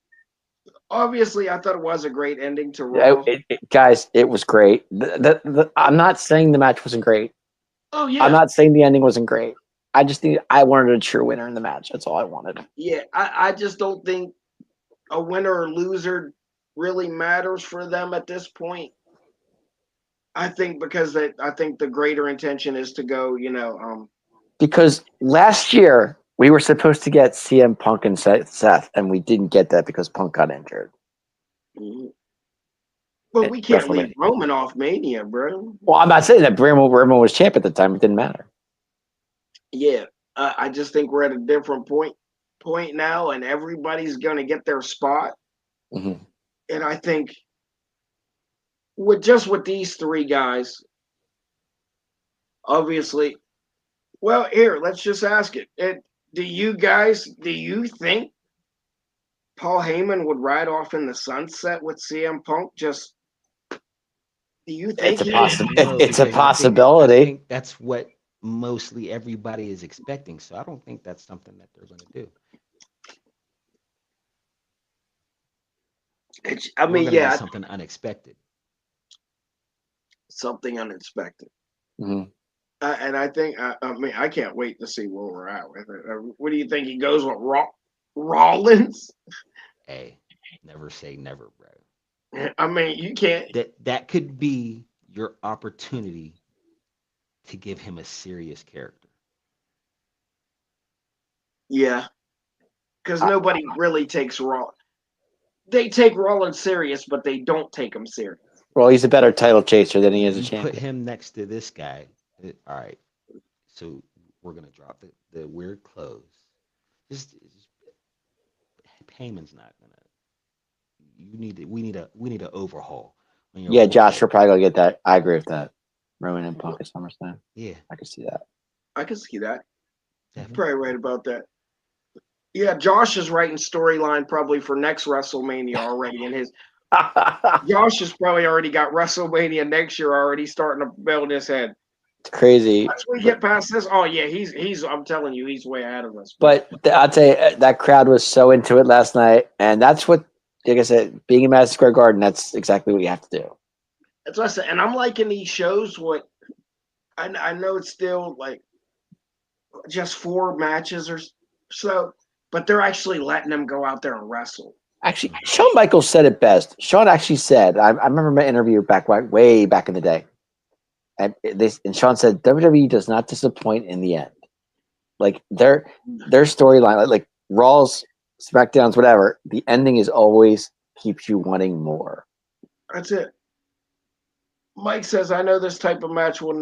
[SPEAKER 1] obviously, I thought it was a great ending to Raw.
[SPEAKER 3] Guys, it was great. I'm not saying the match wasn't great.
[SPEAKER 1] Oh yeah,
[SPEAKER 3] I'm not saying the ending wasn't great. I wanted a true winner in the match. That's all I wanted.
[SPEAKER 1] yeah. I just don't think a winner or loser really matters for them at this point. I think because I think the greater intention is to go,
[SPEAKER 3] Because last year we were supposed to get CM Punk and Seth, and we didn't get that because Punk got injured.
[SPEAKER 1] but we can't leave Roman off Mania, bro.
[SPEAKER 3] Well, I'm not saying that Roman was champ at the time. It didn't matter.
[SPEAKER 1] Yeah, I just think we're at a different point now, and everybody's gonna get their spot.
[SPEAKER 3] Mm-hmm.
[SPEAKER 1] And I think with these three guys, obviously. Well, here, let's just ask it. Do you think Paul Heyman would ride off in the sunset with CM Punk? Just do you think
[SPEAKER 3] it's a
[SPEAKER 2] because
[SPEAKER 3] possibility?
[SPEAKER 2] I think that's what mostly everybody is expecting. So I don't think that's something that they're going to do.
[SPEAKER 1] Something unexpected. Something unexpected.
[SPEAKER 3] Mm-hmm.
[SPEAKER 1] And I think, I can't wait to see where we're at with it. What do you think? He goes with Rollins?
[SPEAKER 2] Hey, never say never, bro.
[SPEAKER 1] I mean, you can't.
[SPEAKER 2] That could be your opportunity to give him a serious character.
[SPEAKER 1] Yeah, because nobody really takes Rollins. They take Rollins serious, but they don't take him serious.
[SPEAKER 3] Well, he's a better title chaser than he is a champion.
[SPEAKER 2] Put him next to this guy. All right, so we're gonna drop the weird clothes. Just Heyman's not gonna. We need an overhaul.
[SPEAKER 3] Yeah, Josh, we're probably gonna get that. I agree with that. Roman and Punk at SummerSlam.
[SPEAKER 2] Yeah,
[SPEAKER 3] I can see that.
[SPEAKER 1] I can see that.
[SPEAKER 2] Definitely.
[SPEAKER 1] Probably right about that. Yeah, Josh is writing storyline probably for next WrestleMania already in his. Josh has probably already got WrestleMania next year already starting to build his head.
[SPEAKER 3] It's crazy.
[SPEAKER 1] Once we get past this, oh yeah, he's. I'm telling you, he's way ahead of us.
[SPEAKER 3] But I'll tell you, that crowd was so into it last night, and that's what, like I said, being in Madison Square Garden, that's exactly what you have to do.
[SPEAKER 1] That's what I said, and I'm liking these shows. What I know it's still like just 4 matches or so, but they're actually letting them go out there and wrestle.
[SPEAKER 3] Actually, Shawn Michaels said it best. Shawn actually said, I remember my interview way back in the day. And Shawn said, WWE does not disappoint in the end. Like their storyline, like Raw's, SmackDowns, whatever, the ending is always keeps you wanting more.
[SPEAKER 1] That's it. Mike says, I know this type of match will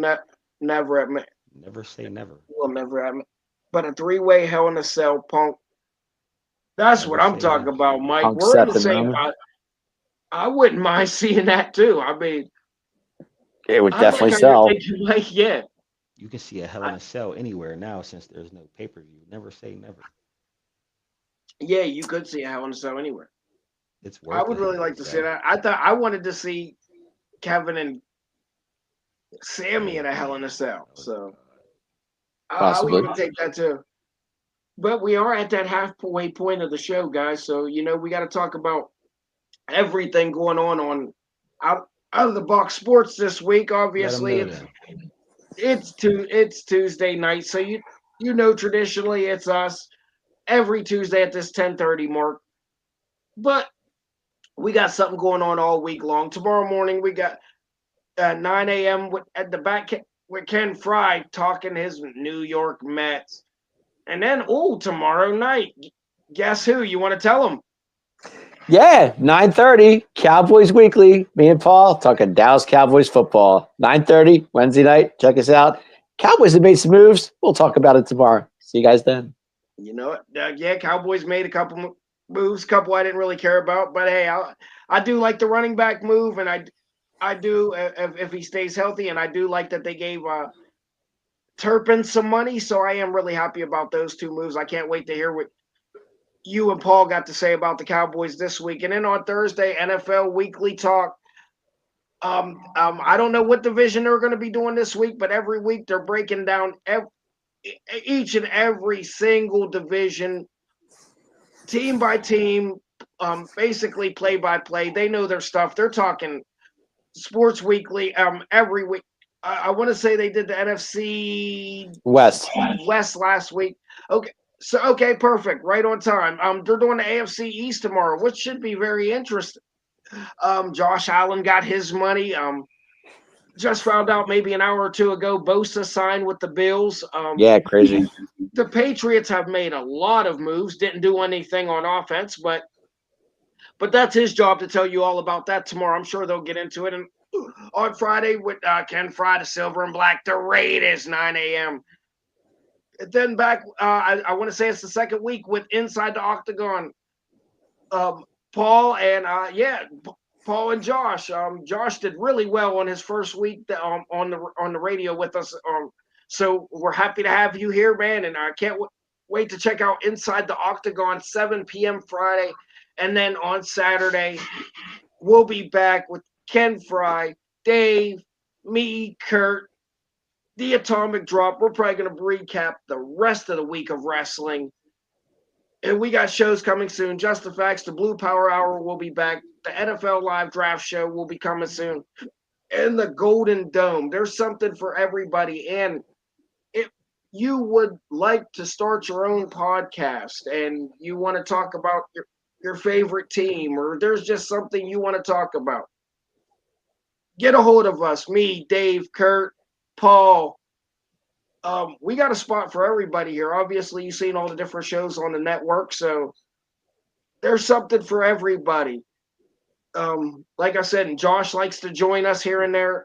[SPEAKER 1] never admit.
[SPEAKER 2] Never say never.
[SPEAKER 1] Will never admit. But a 3-way Hell in a Cell Punk. That's what I'm talking about, Mike.
[SPEAKER 3] Punk,
[SPEAKER 1] we're in the
[SPEAKER 3] Seth,
[SPEAKER 1] same. I wouldn't mind seeing that too. I mean,
[SPEAKER 3] it would definitely sell.
[SPEAKER 1] Like, yeah.
[SPEAKER 2] You can see a Hell in a Cell anywhere now since there's no pay-per-view. Never say never.
[SPEAKER 1] Yeah, you could see a Hell in a Cell anywhere.
[SPEAKER 2] It's worth
[SPEAKER 1] I would really like to see that. I wanted to see Kevin and Sammy in a Hell in a Cell. So I would even take that too. But we are at that halfway point of the show, guys. So, we got to talk about everything going on out of the box sports this week. Obviously, it's Tuesday night. So, traditionally it's us every Tuesday at this 10:30 mark. But we got something going on all week long. Tomorrow morning, we got 9 a.m. at the back with Ken Fry talking his New York Mets. And then, tomorrow night, guess who? You want to tell them?
[SPEAKER 3] Yeah, 9:30, Cowboys Weekly. Me and Paul talking Dallas Cowboys football. 9:30, Wednesday night. Check us out. Cowboys have made some moves. We'll talk about it tomorrow. See you guys then.
[SPEAKER 1] You know it. Yeah, Cowboys made a couple moves, couple I didn't really care about, but hey, I do like the running back move, and I do if he stays healthy, and I do like that they gave Turpin some money, so I am really happy about those two moves. I can't wait to hear what you and Paul got to say about the Cowboys this week. And then on Thursday, NFL Weekly Talk. I don't know what division they're going to be doing this week, but every week they're breaking down each and every single division, team by team, basically play by play. They know their stuff. They're talking Sports Weekly every week. I want to say they did the NFC
[SPEAKER 3] West.
[SPEAKER 1] last week. Okay, perfect, right on time. They're doing the AFC East tomorrow, which should be very interesting. Josh Allen got his money. Just found out maybe an hour or two ago, Bosa signed with the Bills.
[SPEAKER 3] Yeah, crazy.
[SPEAKER 1] The Patriots have made a lot of moves, didn't do anything on offense, but that's his job to tell you all about that tomorrow. I'm sure they'll get into it. And on Friday with Ken Fry, the Silver and Black, the Raiders, 9 a.m. Then back, I want to say it's the second week with Inside the Octagon. Paul and Paul and Josh. Josh did really well on his first week on the radio with us. So we're happy to have you here, man, and I can't wait to check out Inside the Octagon 7 p.m. Friday, and then on Saturday we'll be back with Ken Fry, Dave, me, Kurt, the Atomic Drop. We're probably going to recap the rest of the week of wrestling. And we got shows coming soon. Just the Facts, the Blue Power Hour will be back. The NFL Live Draft Show will be coming soon. And the Golden Dome. There's something for everybody. And if you would like to start your own podcast and you want to talk about your favorite team, or there's just something you want to talk about, get a hold of us. Me, Dave, Kurt, Paul. We got a spot for everybody here. Obviously, you've seen all the different shows on the network, so there's something for everybody. Like I said, and Josh likes to join us here and there.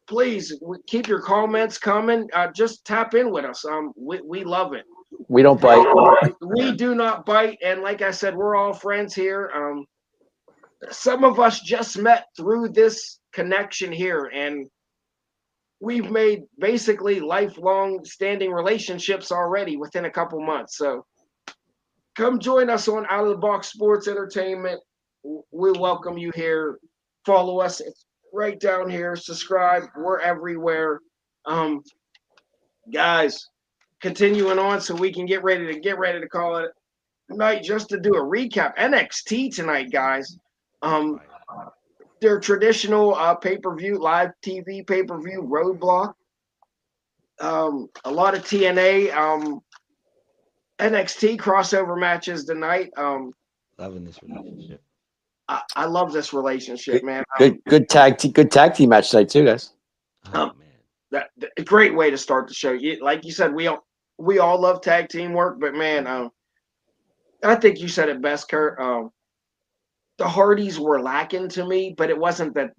[SPEAKER 1] Please keep your comments coming. Just tap in with us. We love it.
[SPEAKER 3] We don't bite.
[SPEAKER 1] We do not bite, and like I said, we're all friends here. Some of us just met through this connection here, and we've made basically lifelong standing relationships already within a couple months. So come join us on Out of the Box Sports Entertainment. We welcome you here. Follow us. It's right down here. Subscribe. We're everywhere. Guys, continuing on so we can get ready to call it night, just to do a recap. NXT tonight, guys. Their traditional pay-per-view, live TV pay-per-view, Roadblock. A lot of TNA, NXT crossover matches tonight.
[SPEAKER 2] Loving this relationship.
[SPEAKER 1] I love this relationship, man.
[SPEAKER 3] Good tag team match tonight too, guys.
[SPEAKER 2] Oh man,
[SPEAKER 1] That a great way to start the show. Like you said, we all love tag team work, but man, I think you said it best, Kurt. The Hardys were lacking to me, but it wasn't that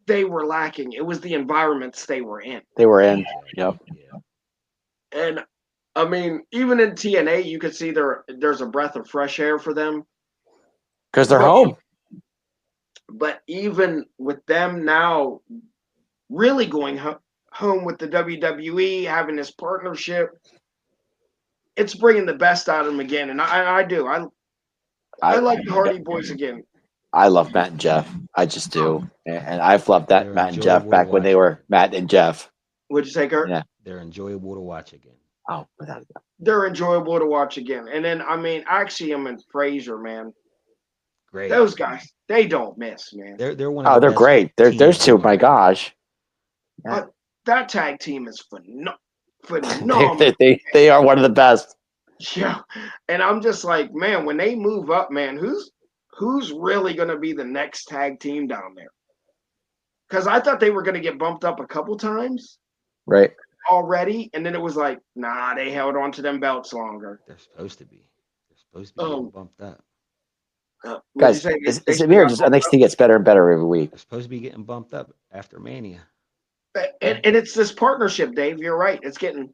[SPEAKER 1] they were lacking. It was the environments they were in.
[SPEAKER 3] They were in. Yep.
[SPEAKER 2] Yeah.
[SPEAKER 1] And I mean, even in TNA, you could see there's a breath of fresh air for them.
[SPEAKER 3] Because they're home.
[SPEAKER 1] But even with them now really going home with the WWE, having this partnership, it's bringing the best out of them again. And I do. I like the Hardy Boys again.
[SPEAKER 3] I love Matt and Jeff. I just do. And I've loved that
[SPEAKER 2] They're
[SPEAKER 3] Matt and Jeff
[SPEAKER 2] enjoyable
[SPEAKER 3] back
[SPEAKER 2] to
[SPEAKER 3] when they
[SPEAKER 2] watch.
[SPEAKER 3] were Matt and Jeff.
[SPEAKER 1] Would you say, Kurt?
[SPEAKER 3] Yeah.
[SPEAKER 2] They're enjoyable to watch again.
[SPEAKER 3] Oh, without a doubt.
[SPEAKER 1] They're enjoyable to watch again. And then, I mean, Axiom and Frazier, man.
[SPEAKER 2] Great.
[SPEAKER 1] Those guys, they don't miss, man.
[SPEAKER 2] They're one of
[SPEAKER 3] Oh,
[SPEAKER 2] the
[SPEAKER 3] they're
[SPEAKER 2] best
[SPEAKER 3] great.
[SPEAKER 2] teams
[SPEAKER 3] Those two,
[SPEAKER 2] in
[SPEAKER 3] my
[SPEAKER 2] life.
[SPEAKER 3] gosh.
[SPEAKER 1] That tag team is phenomenal.
[SPEAKER 3] They are one of the best.
[SPEAKER 1] Yeah. And I'm just like, man, when they move up, man, who's really going to be the next tag team down there? Because I thought they were going to get bumped up a couple times
[SPEAKER 3] Right.
[SPEAKER 1] already. And then it was like, nah, they held on to them belts longer.
[SPEAKER 2] They're supposed to be. They're supposed to be getting bumped up.
[SPEAKER 1] What'd
[SPEAKER 3] Guys,
[SPEAKER 1] you say?
[SPEAKER 3] is it me or just NXT gets better and better every week?
[SPEAKER 2] They're supposed to be getting bumped up after Mania.
[SPEAKER 1] And it's this partnership, Dave. You're right. It's getting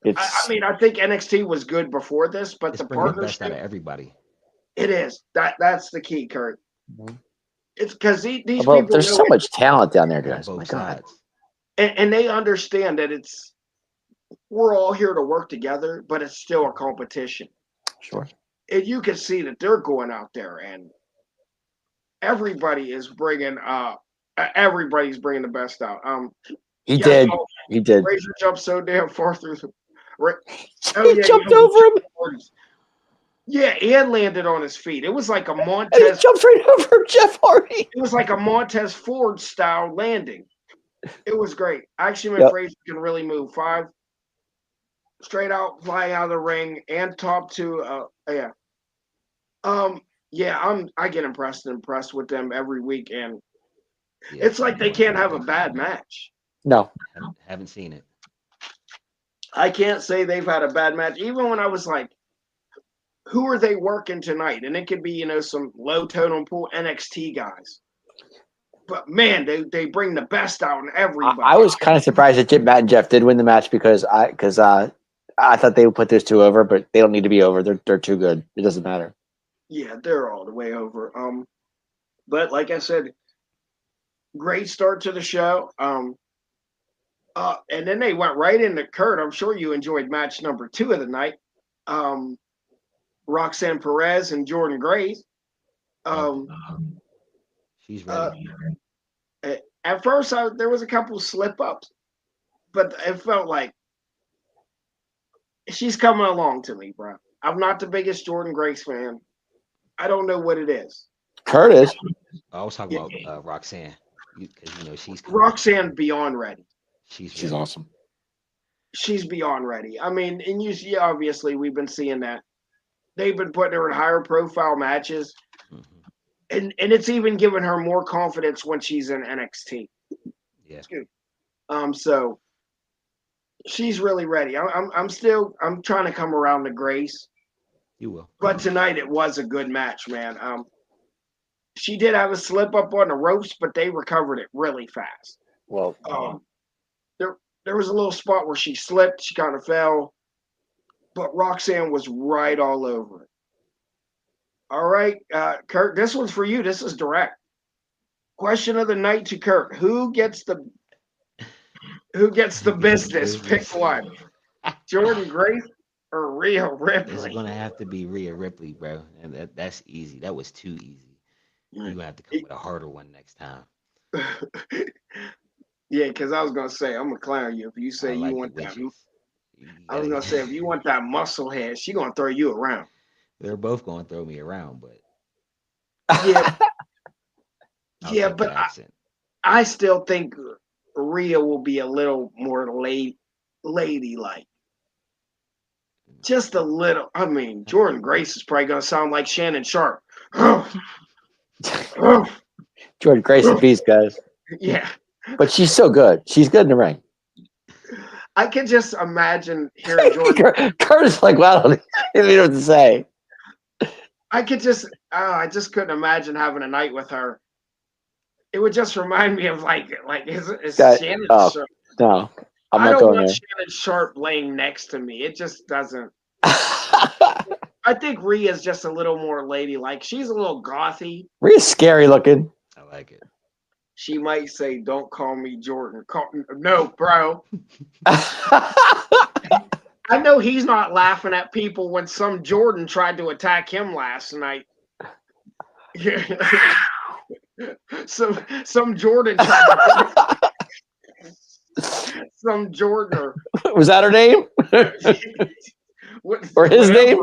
[SPEAKER 3] It's
[SPEAKER 1] mean, I think NXT was good before this, but
[SPEAKER 2] It's
[SPEAKER 1] the
[SPEAKER 2] bringing the best out
[SPEAKER 1] partnership,
[SPEAKER 2] of everybody.
[SPEAKER 1] it is. That's the key, Kurt.
[SPEAKER 3] Mhm.
[SPEAKER 1] It's because these
[SPEAKER 3] well,
[SPEAKER 1] people
[SPEAKER 3] there's
[SPEAKER 1] know
[SPEAKER 3] so
[SPEAKER 1] it,
[SPEAKER 3] much talent down there,
[SPEAKER 2] On
[SPEAKER 3] guys.
[SPEAKER 2] both
[SPEAKER 3] My God,
[SPEAKER 2] sides.
[SPEAKER 1] and they understand that we're all here to work together, but it's still a competition.
[SPEAKER 3] sure.
[SPEAKER 1] And you can see that they're going out there, and everybody is everybody's bringing the best out.
[SPEAKER 3] He
[SPEAKER 1] Yeah,
[SPEAKER 3] did. He did.
[SPEAKER 1] Razor jumped so damn far through the. Oh
[SPEAKER 3] He
[SPEAKER 1] yeah,
[SPEAKER 3] jumped over him,
[SPEAKER 1] Yeah, and landed on his feet. It was like a
[SPEAKER 3] and he
[SPEAKER 1] Montez.
[SPEAKER 3] jumped right over Jeff Hardy.
[SPEAKER 1] It was like a Montez Ford style landing. It was great. Actually,
[SPEAKER 3] Yep.
[SPEAKER 1] Frazier can really move. 5 straight out, flying out of the ring, and top 2. Yeah. Yeah, I get impressed with them every week, and
[SPEAKER 2] Yeah.
[SPEAKER 1] it's like they can't have a bad match.
[SPEAKER 3] No,
[SPEAKER 2] Haven't seen it.
[SPEAKER 1] I can't say they've had a bad match. Even when I was like, who are they working tonight? And it could be, some low totem pool NXT guys. But man, they bring the best out in everybody.
[SPEAKER 3] I was kind of surprised that Matt and Jeff did win the match because I thought they would put those two over, but they don't need to be over. They're too good. It doesn't matter.
[SPEAKER 1] Yeah, they're all the way over. But like I said, great start to the show. And then they went right into Kurt. I'm sure you enjoyed match number 2 of the night. Roxanne Perez and Jordan Grace.
[SPEAKER 2] She's ready.
[SPEAKER 1] At first, there was a couple slip ups, but it felt like she's coming along to me, bro. I'm not the biggest Jordan Grace fan. I don't know what it is.
[SPEAKER 3] Curtis.
[SPEAKER 2] I was talking about Roxanne because she's
[SPEAKER 1] Roxanne beyond ready.
[SPEAKER 2] She's
[SPEAKER 3] She's
[SPEAKER 2] ready.
[SPEAKER 3] awesome.
[SPEAKER 1] She's beyond ready. I mean, and you see, obviously, we've been seeing that. They've been putting her in higher profile matches.
[SPEAKER 2] Mhm.
[SPEAKER 1] And it's even given her more confidence when she's in NXT.
[SPEAKER 2] Yeah.
[SPEAKER 1] So she's really ready. I'm trying to come around to Grace.
[SPEAKER 2] You will.
[SPEAKER 1] But tonight it was a good match, man. She did have a slip up on the ropes, but they recovered it really fast.
[SPEAKER 3] Well,
[SPEAKER 1] There was a little spot where she slipped, she kind of fell, but Roxanne was right all over it. All right, Kurt, this one's for you. This is direct. Question of the night to Kurt: Who gets the business? Pick one: Jordan Grace or Rhea
[SPEAKER 2] It's
[SPEAKER 1] Ripley.
[SPEAKER 2] gonna have to be Rhea Ripley, bro, and that's easy. That was too easy. You're gonna have to come with a harder one next time.
[SPEAKER 1] Yeah, because I was gonna say I'm gonna clown you if you say
[SPEAKER 2] I like
[SPEAKER 1] you want
[SPEAKER 2] the
[SPEAKER 1] that.
[SPEAKER 2] witches.
[SPEAKER 1] I was gonna say if you want that muscle head, she gonna throw you around.
[SPEAKER 2] They're both gonna throw me around, but
[SPEAKER 1] Yeah,
[SPEAKER 2] I'll
[SPEAKER 1] yeah,
[SPEAKER 2] take
[SPEAKER 1] but
[SPEAKER 2] the accent.
[SPEAKER 1] I still think Rhea will be a little more ladylike. Just a little. I mean, Jordan Grace is probably gonna sound like Shannon Sharp.
[SPEAKER 3] Jordan Grace is beast, guys.
[SPEAKER 1] Yeah,
[SPEAKER 3] But she's so good. She's good in the ring.
[SPEAKER 1] I can just imagine hearing Jordan.
[SPEAKER 3] Curtis like, wow, I don't even know what to say.
[SPEAKER 1] I just couldn't imagine having a night with her. It would just remind me of like is
[SPEAKER 3] That-
[SPEAKER 1] Shannon
[SPEAKER 3] oh.
[SPEAKER 1] Sharp.
[SPEAKER 3] No, I'm
[SPEAKER 1] I
[SPEAKER 3] not
[SPEAKER 1] don't
[SPEAKER 3] going
[SPEAKER 1] want
[SPEAKER 3] there.
[SPEAKER 1] Shannon Sharp laying next to me. It just doesn't. I think Rhea's just a little more ladylike. She's a little gothy.
[SPEAKER 3] Rhea's scary looking.
[SPEAKER 2] I like it.
[SPEAKER 1] She might say, "Don't call me Jordan." No, bro. I know he's not laughing at people when some Jordan tried to attack him last night. Some Jordan tried some Jordan
[SPEAKER 3] Was that her name? Or his name?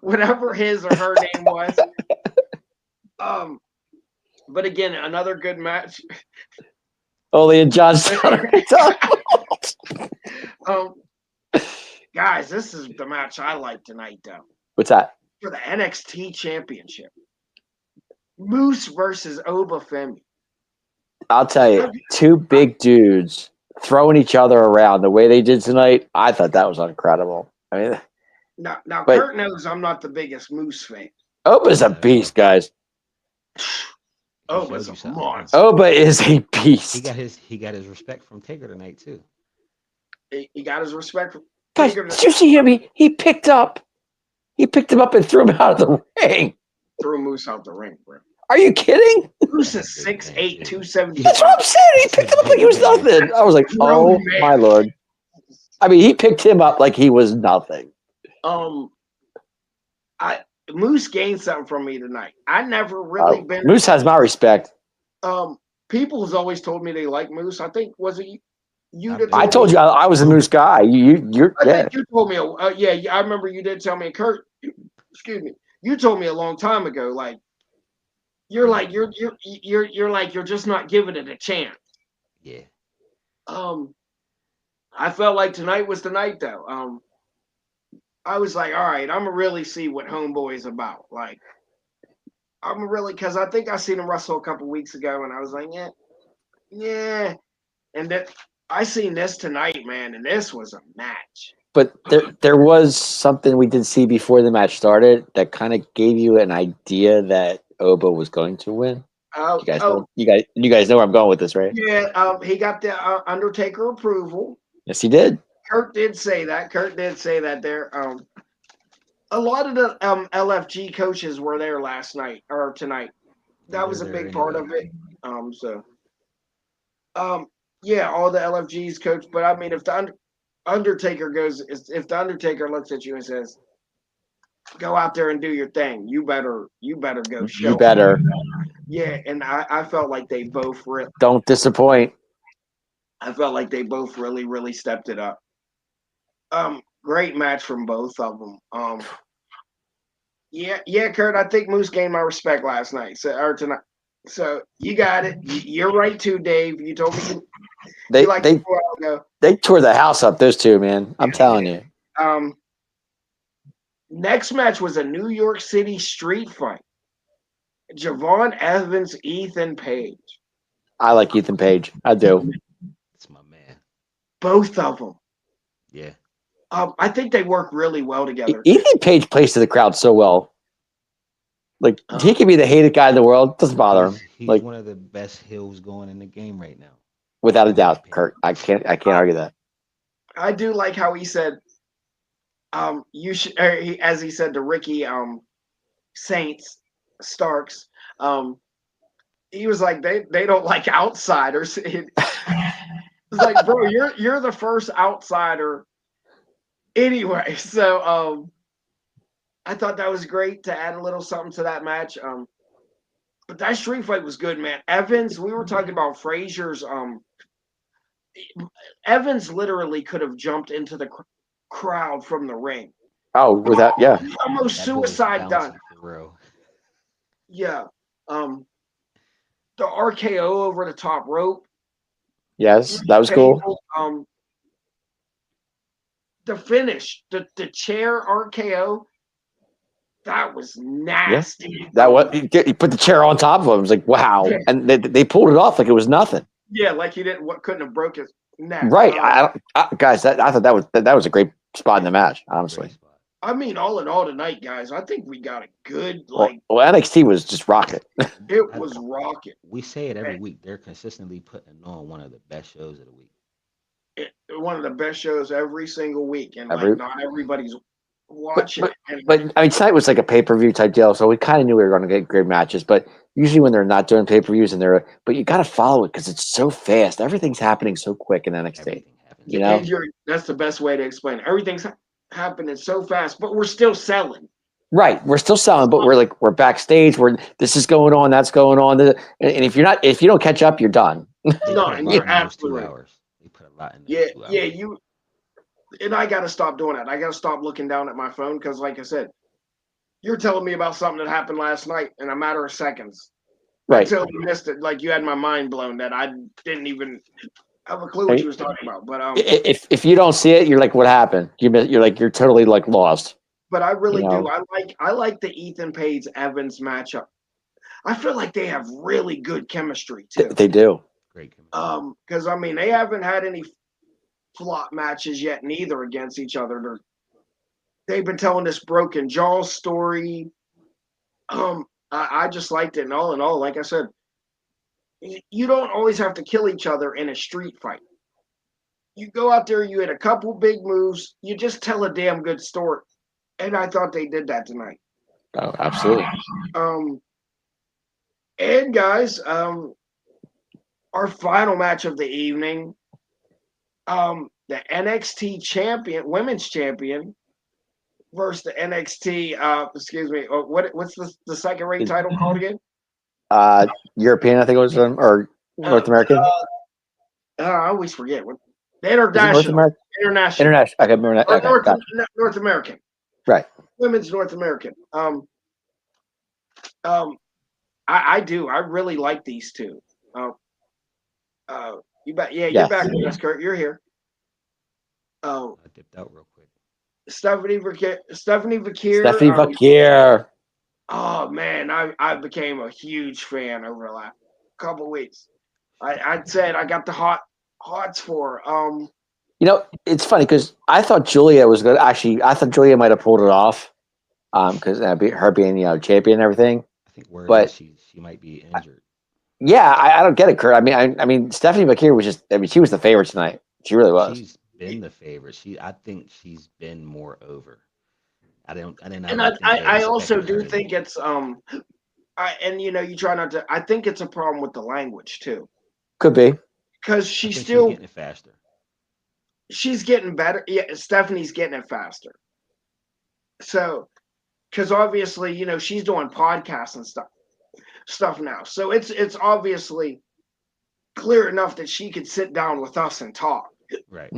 [SPEAKER 1] whatever his or her name was. But again, another good match.
[SPEAKER 3] Ole and John Stoner.
[SPEAKER 1] Guys, this is the match I like tonight, though.
[SPEAKER 3] What's that?
[SPEAKER 1] For the NXT Championship. Moose versus Obafemi.
[SPEAKER 3] I'll tell you, two big dudes throwing each other around the way they did tonight. I thought that was incredible. I mean,
[SPEAKER 1] Now
[SPEAKER 3] but-
[SPEAKER 1] Kurt knows I'm not the biggest Moose fan.
[SPEAKER 3] Oba's a beast, guys.
[SPEAKER 1] Oba's
[SPEAKER 2] showed you
[SPEAKER 1] a
[SPEAKER 2] something.
[SPEAKER 1] monster.
[SPEAKER 3] Oba is a beast.
[SPEAKER 2] He got his respect from Taker tonight too.
[SPEAKER 1] He got his respect.
[SPEAKER 3] Guys, did you see him? He picked him up and threw him out of the ring.
[SPEAKER 1] Threw Moose out the ring, bro.
[SPEAKER 3] Are you kidding?
[SPEAKER 1] Moose is 6'8", 275.
[SPEAKER 3] That's what I'm saying. He picked him up like he was nothing. I was like, oh my Lord. I mean, he picked him up like he was nothing.
[SPEAKER 1] Moose gained something from me tonight. I never really been.
[SPEAKER 3] Moose has my respect.
[SPEAKER 1] People's always told me they like Moose. I think was it you that
[SPEAKER 3] I told you I was a Moose guy. You're
[SPEAKER 1] I think you told me. Yeah, I remember you did tell me. Kurt, excuse me. You told me a long time ago. You're just not giving it a chance.
[SPEAKER 2] Yeah.
[SPEAKER 1] I felt like tonight was the night though. I was like, all right, I'm gonna really see what Homeboy's about. Like, I'm really because I think I seen him wrestle a couple weeks ago, and I was like, yeah. And that I seen this tonight, man, and this was a match.
[SPEAKER 3] But there was something we did see before the match started that kind of gave you an idea that Oba was going to win. You guys know where I'm going with this, right?
[SPEAKER 1] Yeah, he got the Undertaker approval.
[SPEAKER 3] Yes, he did.
[SPEAKER 1] Kurt did say that. There. A lot of the LFG coaches were there last night or tonight. That was a big part of it. Yeah, all the LFGs coach. But I mean, if the Undertaker looks at you and says, "Go out there and do your thing," you better go show.
[SPEAKER 3] You better.
[SPEAKER 1] Yeah, and I felt like they both
[SPEAKER 3] don't disappoint.
[SPEAKER 1] I felt like they both really, really stepped it up. Great match from both of them. Yeah, Kurt. I think Moose gained my respect last night, or tonight. So you got it. You're right too, Dave. You told me
[SPEAKER 3] they tore the house up. Those two, man. I'm telling you.
[SPEAKER 1] Next match was a New York City street fight. Javon Evans, Ethan Page.
[SPEAKER 3] I like Ethan Page. I do.
[SPEAKER 2] It's my man.
[SPEAKER 1] Both of them.
[SPEAKER 2] Yeah.
[SPEAKER 1] I think they work really well together.
[SPEAKER 3] Ethan Page plays to the crowd so well. Like he can be the hated guy in the world. Doesn't bother him.
[SPEAKER 2] He's
[SPEAKER 3] like
[SPEAKER 2] one of the best heels going in the game right now.
[SPEAKER 3] Without a doubt, Kurt. I can't argue that.
[SPEAKER 1] I do like how he said, you should, as he said to Ricky, Saints, Starks, he was like, they don't like outsiders. It's like, bro, you're the first outsider anyway. So I thought that was great to add a little something to that match. But that street fight was good, man. Evans, we were talking about Frazier's. Evans literally could have jumped into the crowd from the ring.
[SPEAKER 3] Oh, without, yeah.
[SPEAKER 1] Almost
[SPEAKER 2] That
[SPEAKER 1] suicide done.
[SPEAKER 2] For real.
[SPEAKER 1] Yeah. The RKO over the top rope.
[SPEAKER 3] Yes, that was cool.
[SPEAKER 1] The finish, the chair RKO, that was nasty.
[SPEAKER 3] Yeah. That was he put the chair on top of him. It was like, wow. Yeah. And they pulled it off like it was nothing.
[SPEAKER 1] Yeah, like he couldn't have broke his neck.
[SPEAKER 3] Right. Guys, I thought that was a great spot in the match, honestly.
[SPEAKER 1] I mean, all in all tonight, guys, I think we got a good
[SPEAKER 3] well, NXT was just rocket.
[SPEAKER 1] It was rocket.
[SPEAKER 2] We say it every week. They're consistently putting on one of the best shows of the week.
[SPEAKER 1] One of the best shows every single week, and not everybody's watching.
[SPEAKER 3] But I mean, tonight was like a pay-per-view type deal, so we kind of knew we were going to get great matches. But usually when they're not doing pay-per-views but you got to follow it because it's so fast. Everything's happening so quick in NXT. You know,
[SPEAKER 1] that's the best way to explain it. Everything's happening so fast, but we're still selling.
[SPEAKER 3] Right, we're still selling, but we're backstage. This is going on, that's going on, and if you don't catch up, you're done.
[SPEAKER 1] No, and you're absolutely.
[SPEAKER 2] 2 hours. They put a lot in.
[SPEAKER 1] Yeah, 2 hours. And I got to stop doing that. I got to stop looking down at my phone because, like I said, you're telling me about something that happened last night in a matter of seconds.
[SPEAKER 3] Right.
[SPEAKER 1] Until you missed it, like you had my mind blown that I didn't even have a clue what you was talking about. But
[SPEAKER 3] if you don't see it, you're like, what happened? You're totally like lost.
[SPEAKER 1] But I really do. I like the Ethan Page Evans matchup. I feel like they have really good chemistry too.
[SPEAKER 3] They do.
[SPEAKER 2] Great chemistry.
[SPEAKER 1] Because I mean they haven't had any flop matches yet, neither against each other. They've been telling this broken jaw story. I just liked it, and all in all, like I said, you don't always have to kill each other in a street fight. You go out there, you hit a couple big moves, you just tell a damn good story. And I thought they did that tonight.
[SPEAKER 3] Oh, absolutely.
[SPEAKER 1] And guys, our final match of the evening, the NXT champion, women's champion, versus the NXT. Excuse me. What's the second ring title called again?
[SPEAKER 3] European, I think it was, or North American.
[SPEAKER 1] I always forget what. The
[SPEAKER 3] Is it North
[SPEAKER 1] international.
[SPEAKER 3] American?
[SPEAKER 1] International.
[SPEAKER 3] International. Okay, remember that.
[SPEAKER 1] Or
[SPEAKER 3] Okay,
[SPEAKER 1] North,
[SPEAKER 3] gotcha.
[SPEAKER 1] North American.
[SPEAKER 3] Right.
[SPEAKER 1] Women's North American. I do. I really like these two. You bet. Yeah, you're
[SPEAKER 3] Yes.
[SPEAKER 1] back with us, Kurt. You're here.
[SPEAKER 2] I dipped out real quick.
[SPEAKER 1] Stephanie Vakir.
[SPEAKER 3] Stephanie Vakir.
[SPEAKER 1] Oh man, I became a huge fan over the last couple of weeks. I said I got the hots for her.
[SPEAKER 3] You know, it's funny because I thought Julia was good. Actually, I thought Julia might have pulled it off because her being champion and everything.
[SPEAKER 2] I think word
[SPEAKER 3] But-
[SPEAKER 2] is she might be injured.
[SPEAKER 3] Yeah, I don't get it, Kurt. I mean, Stephanie Vakir was just. I mean, she was the favorite tonight. She really was.
[SPEAKER 2] She's been the favorite. I think she's been more over.
[SPEAKER 1] And I also do think it's and you try not to. I think it's a problem with the language too,
[SPEAKER 3] Could be.
[SPEAKER 1] because
[SPEAKER 2] she's
[SPEAKER 1] she's still
[SPEAKER 2] getting it faster.
[SPEAKER 1] she's getting better. Yeah, Stephanie's getting it faster. So, because obviously, she's doing podcasts and stuff now. So it's obviously clear enough that she could sit down with us and talk.
[SPEAKER 2] Right.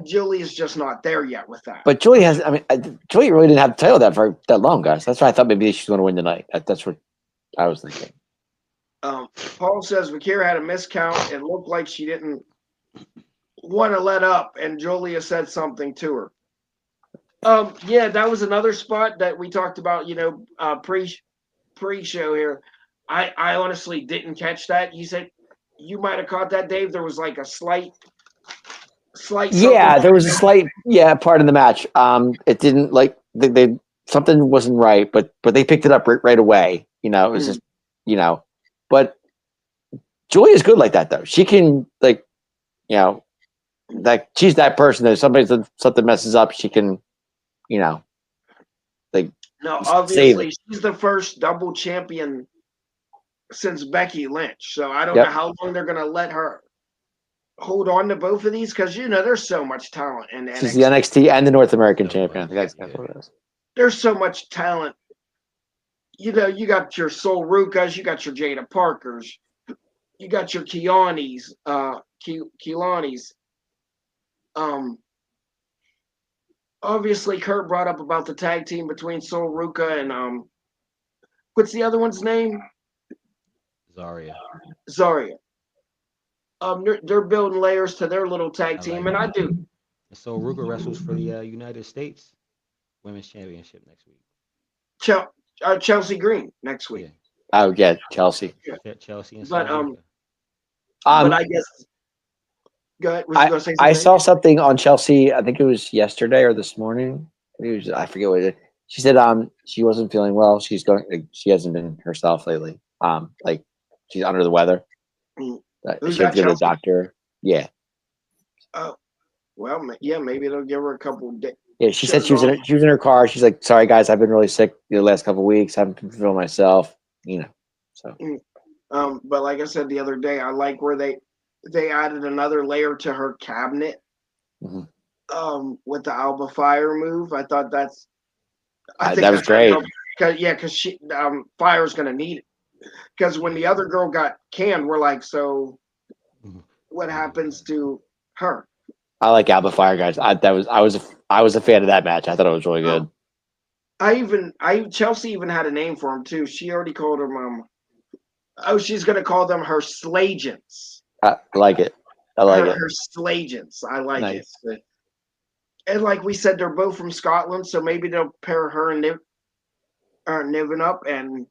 [SPEAKER 1] Julie's just not there yet with that.
[SPEAKER 3] But Julia has. I mean, Julia really didn't have the title that long, guys. That's why I thought maybe she's going to win tonight. That's what I was thinking.
[SPEAKER 1] Paul says Vakira had a miscount. It looked like she didn't want to let up, and Julia said something to her. Yeah, that was another spot that we talked about. Pre-show here. I honestly didn't catch that. You said you might have caught that, Dave. There was like a slight.
[SPEAKER 3] Yeah, there was a slight part in the match. It didn't they something wasn't right, but they picked it up right away. It was just but Julia's good like that though. She can she's that person that if something messes up, she can
[SPEAKER 1] No, obviously she's the first double champion since Becky Lynch. So I don't know how long they're gonna let her hold on to both of these because there's so much talent in NXT.
[SPEAKER 3] She's the NXT and the North American champion. I think that's what it is.
[SPEAKER 1] There's so much talent. You got your Sol Rukas, you got your Jada Parkers, you got your Kianis, Kilanis. Obviously Kurt brought up about the tag team between Sol Ruka and what's the other one's name?
[SPEAKER 2] Zarya.
[SPEAKER 1] They're building layers to their little tag team, and I do.
[SPEAKER 2] So Ruka wrestles for the United States Women's Championship next week.
[SPEAKER 1] Chelsea Green next week.
[SPEAKER 2] Yeah.
[SPEAKER 3] Oh yeah, Chelsea.
[SPEAKER 2] Chelsea and
[SPEAKER 1] But
[SPEAKER 2] Ruka.
[SPEAKER 1] but I guess. Go ahead. Was you gonna say something?
[SPEAKER 3] I saw something on Chelsea. I think it was yesterday or this morning. I forget what it is. She said she wasn't feeling well. She hasn't been herself lately. She's under the weather. She had to go to the doctor. Yeah.
[SPEAKER 1] Well, yeah, maybe they'll give her a couple days.
[SPEAKER 3] Yeah, she said she was in her car. She's like, "Sorry guys, I've been really sick the last couple of weeks. I haven't been feeling myself." So.
[SPEAKER 1] But like I said the other day, I like where they added another layer to her cabinet.
[SPEAKER 3] Mm-hmm.
[SPEAKER 1] With the Alba Fire move, I thought that
[SPEAKER 3] was great.
[SPEAKER 1] Because she Fire's gonna need it. Because when the other girl got canned, we're like, so what happens to her?
[SPEAKER 3] I like Alba Fire, guys. I was a fan of that match. I thought it was really good.
[SPEAKER 1] Chelsea even had a name for him too. She already called them she's gonna call them her Slagents.
[SPEAKER 3] I like it. I like it.
[SPEAKER 1] Her Slagents. I like
[SPEAKER 3] Nice.
[SPEAKER 1] it. And like we said, they're both from Scotland, so maybe they'll pair her and Niven up, and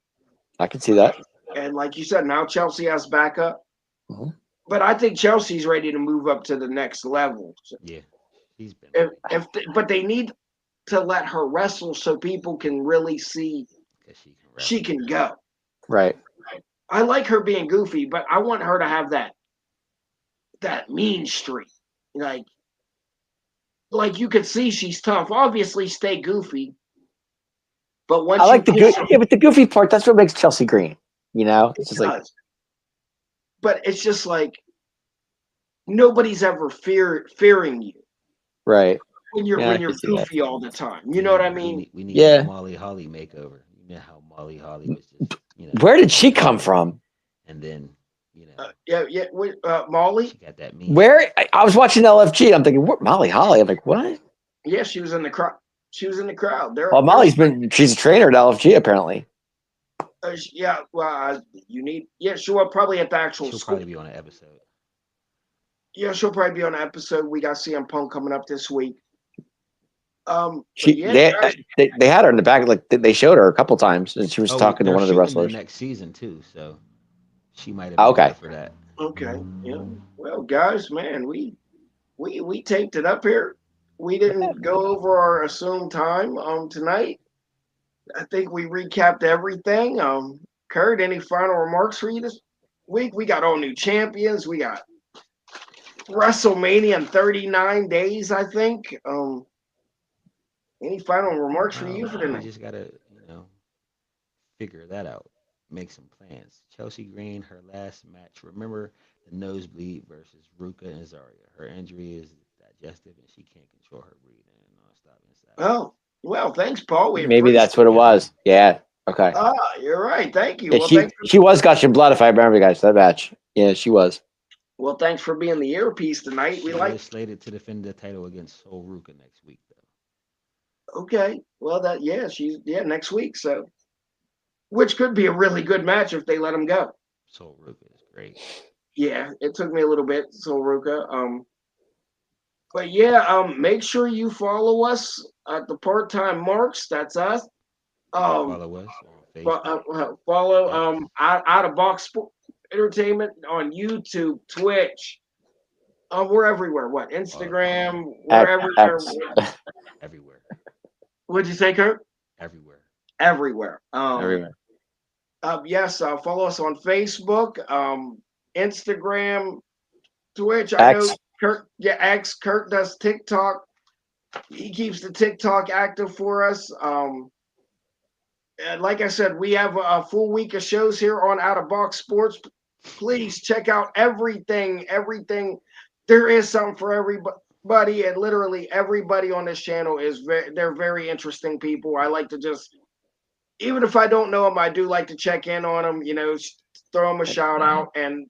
[SPEAKER 3] I can see that.
[SPEAKER 1] And like you said, now Chelsea has backup.
[SPEAKER 3] Mm-hmm.
[SPEAKER 1] But I think Chelsea's ready to move up to the next level.
[SPEAKER 2] Yeah, he's been.
[SPEAKER 1] But they need to let her wrestle so people can really see she can go.
[SPEAKER 3] Right.
[SPEAKER 1] I like her being goofy, but I want her to have that mean streak. Like like you could see she's tough. Obviously, stay goofy, but once
[SPEAKER 3] I like the
[SPEAKER 1] push
[SPEAKER 3] yeah, but the goofy part. That's what makes Chelsea Green. You know, it's just like
[SPEAKER 1] does. But it's just like nobody's ever fearing you
[SPEAKER 3] right.
[SPEAKER 1] when you're
[SPEAKER 3] Yeah, I
[SPEAKER 1] when
[SPEAKER 3] can
[SPEAKER 1] you're
[SPEAKER 3] see that.
[SPEAKER 1] goofy all the time. You know what I mean?
[SPEAKER 2] We need
[SPEAKER 3] Yeah.
[SPEAKER 2] a Molly Holly makeover. You know how Molly Holly was just,
[SPEAKER 3] Where did she come from?
[SPEAKER 2] and then,
[SPEAKER 1] Yeah. Molly.
[SPEAKER 2] she got that meme.
[SPEAKER 3] Where I was watching LFG. I'm thinking, what, Molly Holly. I'm like, what?
[SPEAKER 1] Yeah, she was in the crowd. She was in the crowd. There.
[SPEAKER 3] Well, she's a trainer at LFG apparently.
[SPEAKER 1] Yeah. Well, you need. Yeah, she'll probably at the actual
[SPEAKER 2] She'll
[SPEAKER 1] school.
[SPEAKER 2] probably be on an episode.
[SPEAKER 1] Yeah, she'll probably be on an episode. We got CM Punk coming up this week.
[SPEAKER 3] They had her in the back, like they showed her a couple times, and she was talking to one of the wrestlers.
[SPEAKER 2] Next season too, so she might have
[SPEAKER 3] okay.
[SPEAKER 2] been there for that.
[SPEAKER 1] Okay. Yeah. Well, guys, man, we taped it up here. We didn't go over our assumed time tonight. I think we recapped everything. Kurt, any final remarks for you this week? We got all new champions. We got WrestleMania in 39 days, I think. Any final remarks for you for tonight?
[SPEAKER 2] We just gotta, figure that out. Make some plans. Chelsea Green, her last match. Remember the nosebleed versus Ruka and Zarya. Her injury is digestive and she can't control her breathing nonstop inside.
[SPEAKER 1] Oh, well, thanks, Paul.
[SPEAKER 3] Maybe that's what it was. Yeah. Okay.
[SPEAKER 1] You're right. Thank you.
[SPEAKER 3] Yeah,
[SPEAKER 1] well,
[SPEAKER 3] she was gushing blood, if I remember, guys, that match. Yeah, she was.
[SPEAKER 1] Well, thanks for being the earpiece tonight.
[SPEAKER 2] She is slated to defend the title against Sol Ruka next week, though.
[SPEAKER 1] Okay. Well, she's next week. So, which could be a really good match if they let him go.
[SPEAKER 2] Sol Ruka is great.
[SPEAKER 1] Yeah, it took me a little bit, Sol Ruka. But yeah, make sure you follow us at the Part-Time Marks. That's us.
[SPEAKER 2] Follow us on Facebook.
[SPEAKER 1] Follow Out of Box Sport Entertainment on YouTube, Twitch. We're everywhere. What? Instagram? We're everywhere.
[SPEAKER 2] Everywhere.
[SPEAKER 1] What'd you say, Kurt?
[SPEAKER 2] Everywhere.
[SPEAKER 1] Everywhere.
[SPEAKER 3] Everywhere.
[SPEAKER 1] Yes, follow us on Facebook, Instagram, Twitch.
[SPEAKER 3] X.
[SPEAKER 1] I know Kurt. Yeah, X. Kurt does TikTok. He keeps the TikTok active for us. And like I said, we have a full week of shows here on Out of Box Sports. Please check out everything. There is something for everybody, and literally everybody on this channel they're very interesting people. I like to just, even if I don't know them, I do like to check in on them. Throw them a shout out, and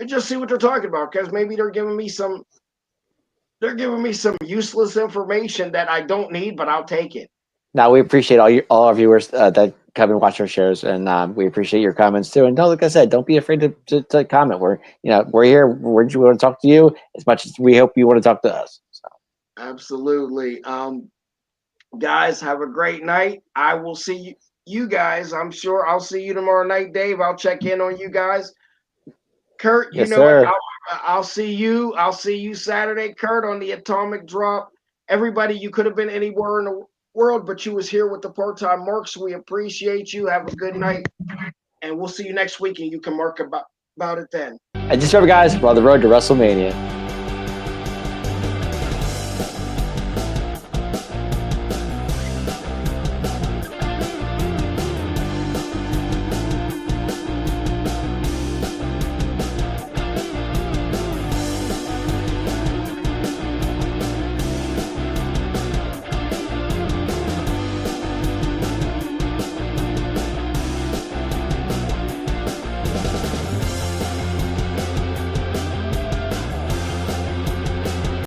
[SPEAKER 1] just see what they're talking about, because maybe they're giving me some useless information that I don't need, but I'll take it.
[SPEAKER 3] Now, we appreciate all our viewers that come and watch our shows, and we appreciate your comments too. And like I said, don't be afraid to comment. We're here. We want to talk to you as much as we hope you want to talk to us. So.
[SPEAKER 1] Absolutely, guys. Have a great night. I will see you guys. I'm sure I'll see you tomorrow night, Dave. I'll check in on you guys. Kurt,
[SPEAKER 3] yes, sir.
[SPEAKER 1] I'll see you. I'll see you Saturday, Kurt, on the Atomic Drop. Everybody, you could have been anywhere in the world, but you was here with the Part-Time Marks. We appreciate you. Have a good night, and we'll see you next week, and you can mark about it then.
[SPEAKER 3] And just remember, guys, we're on the road to WrestleMania.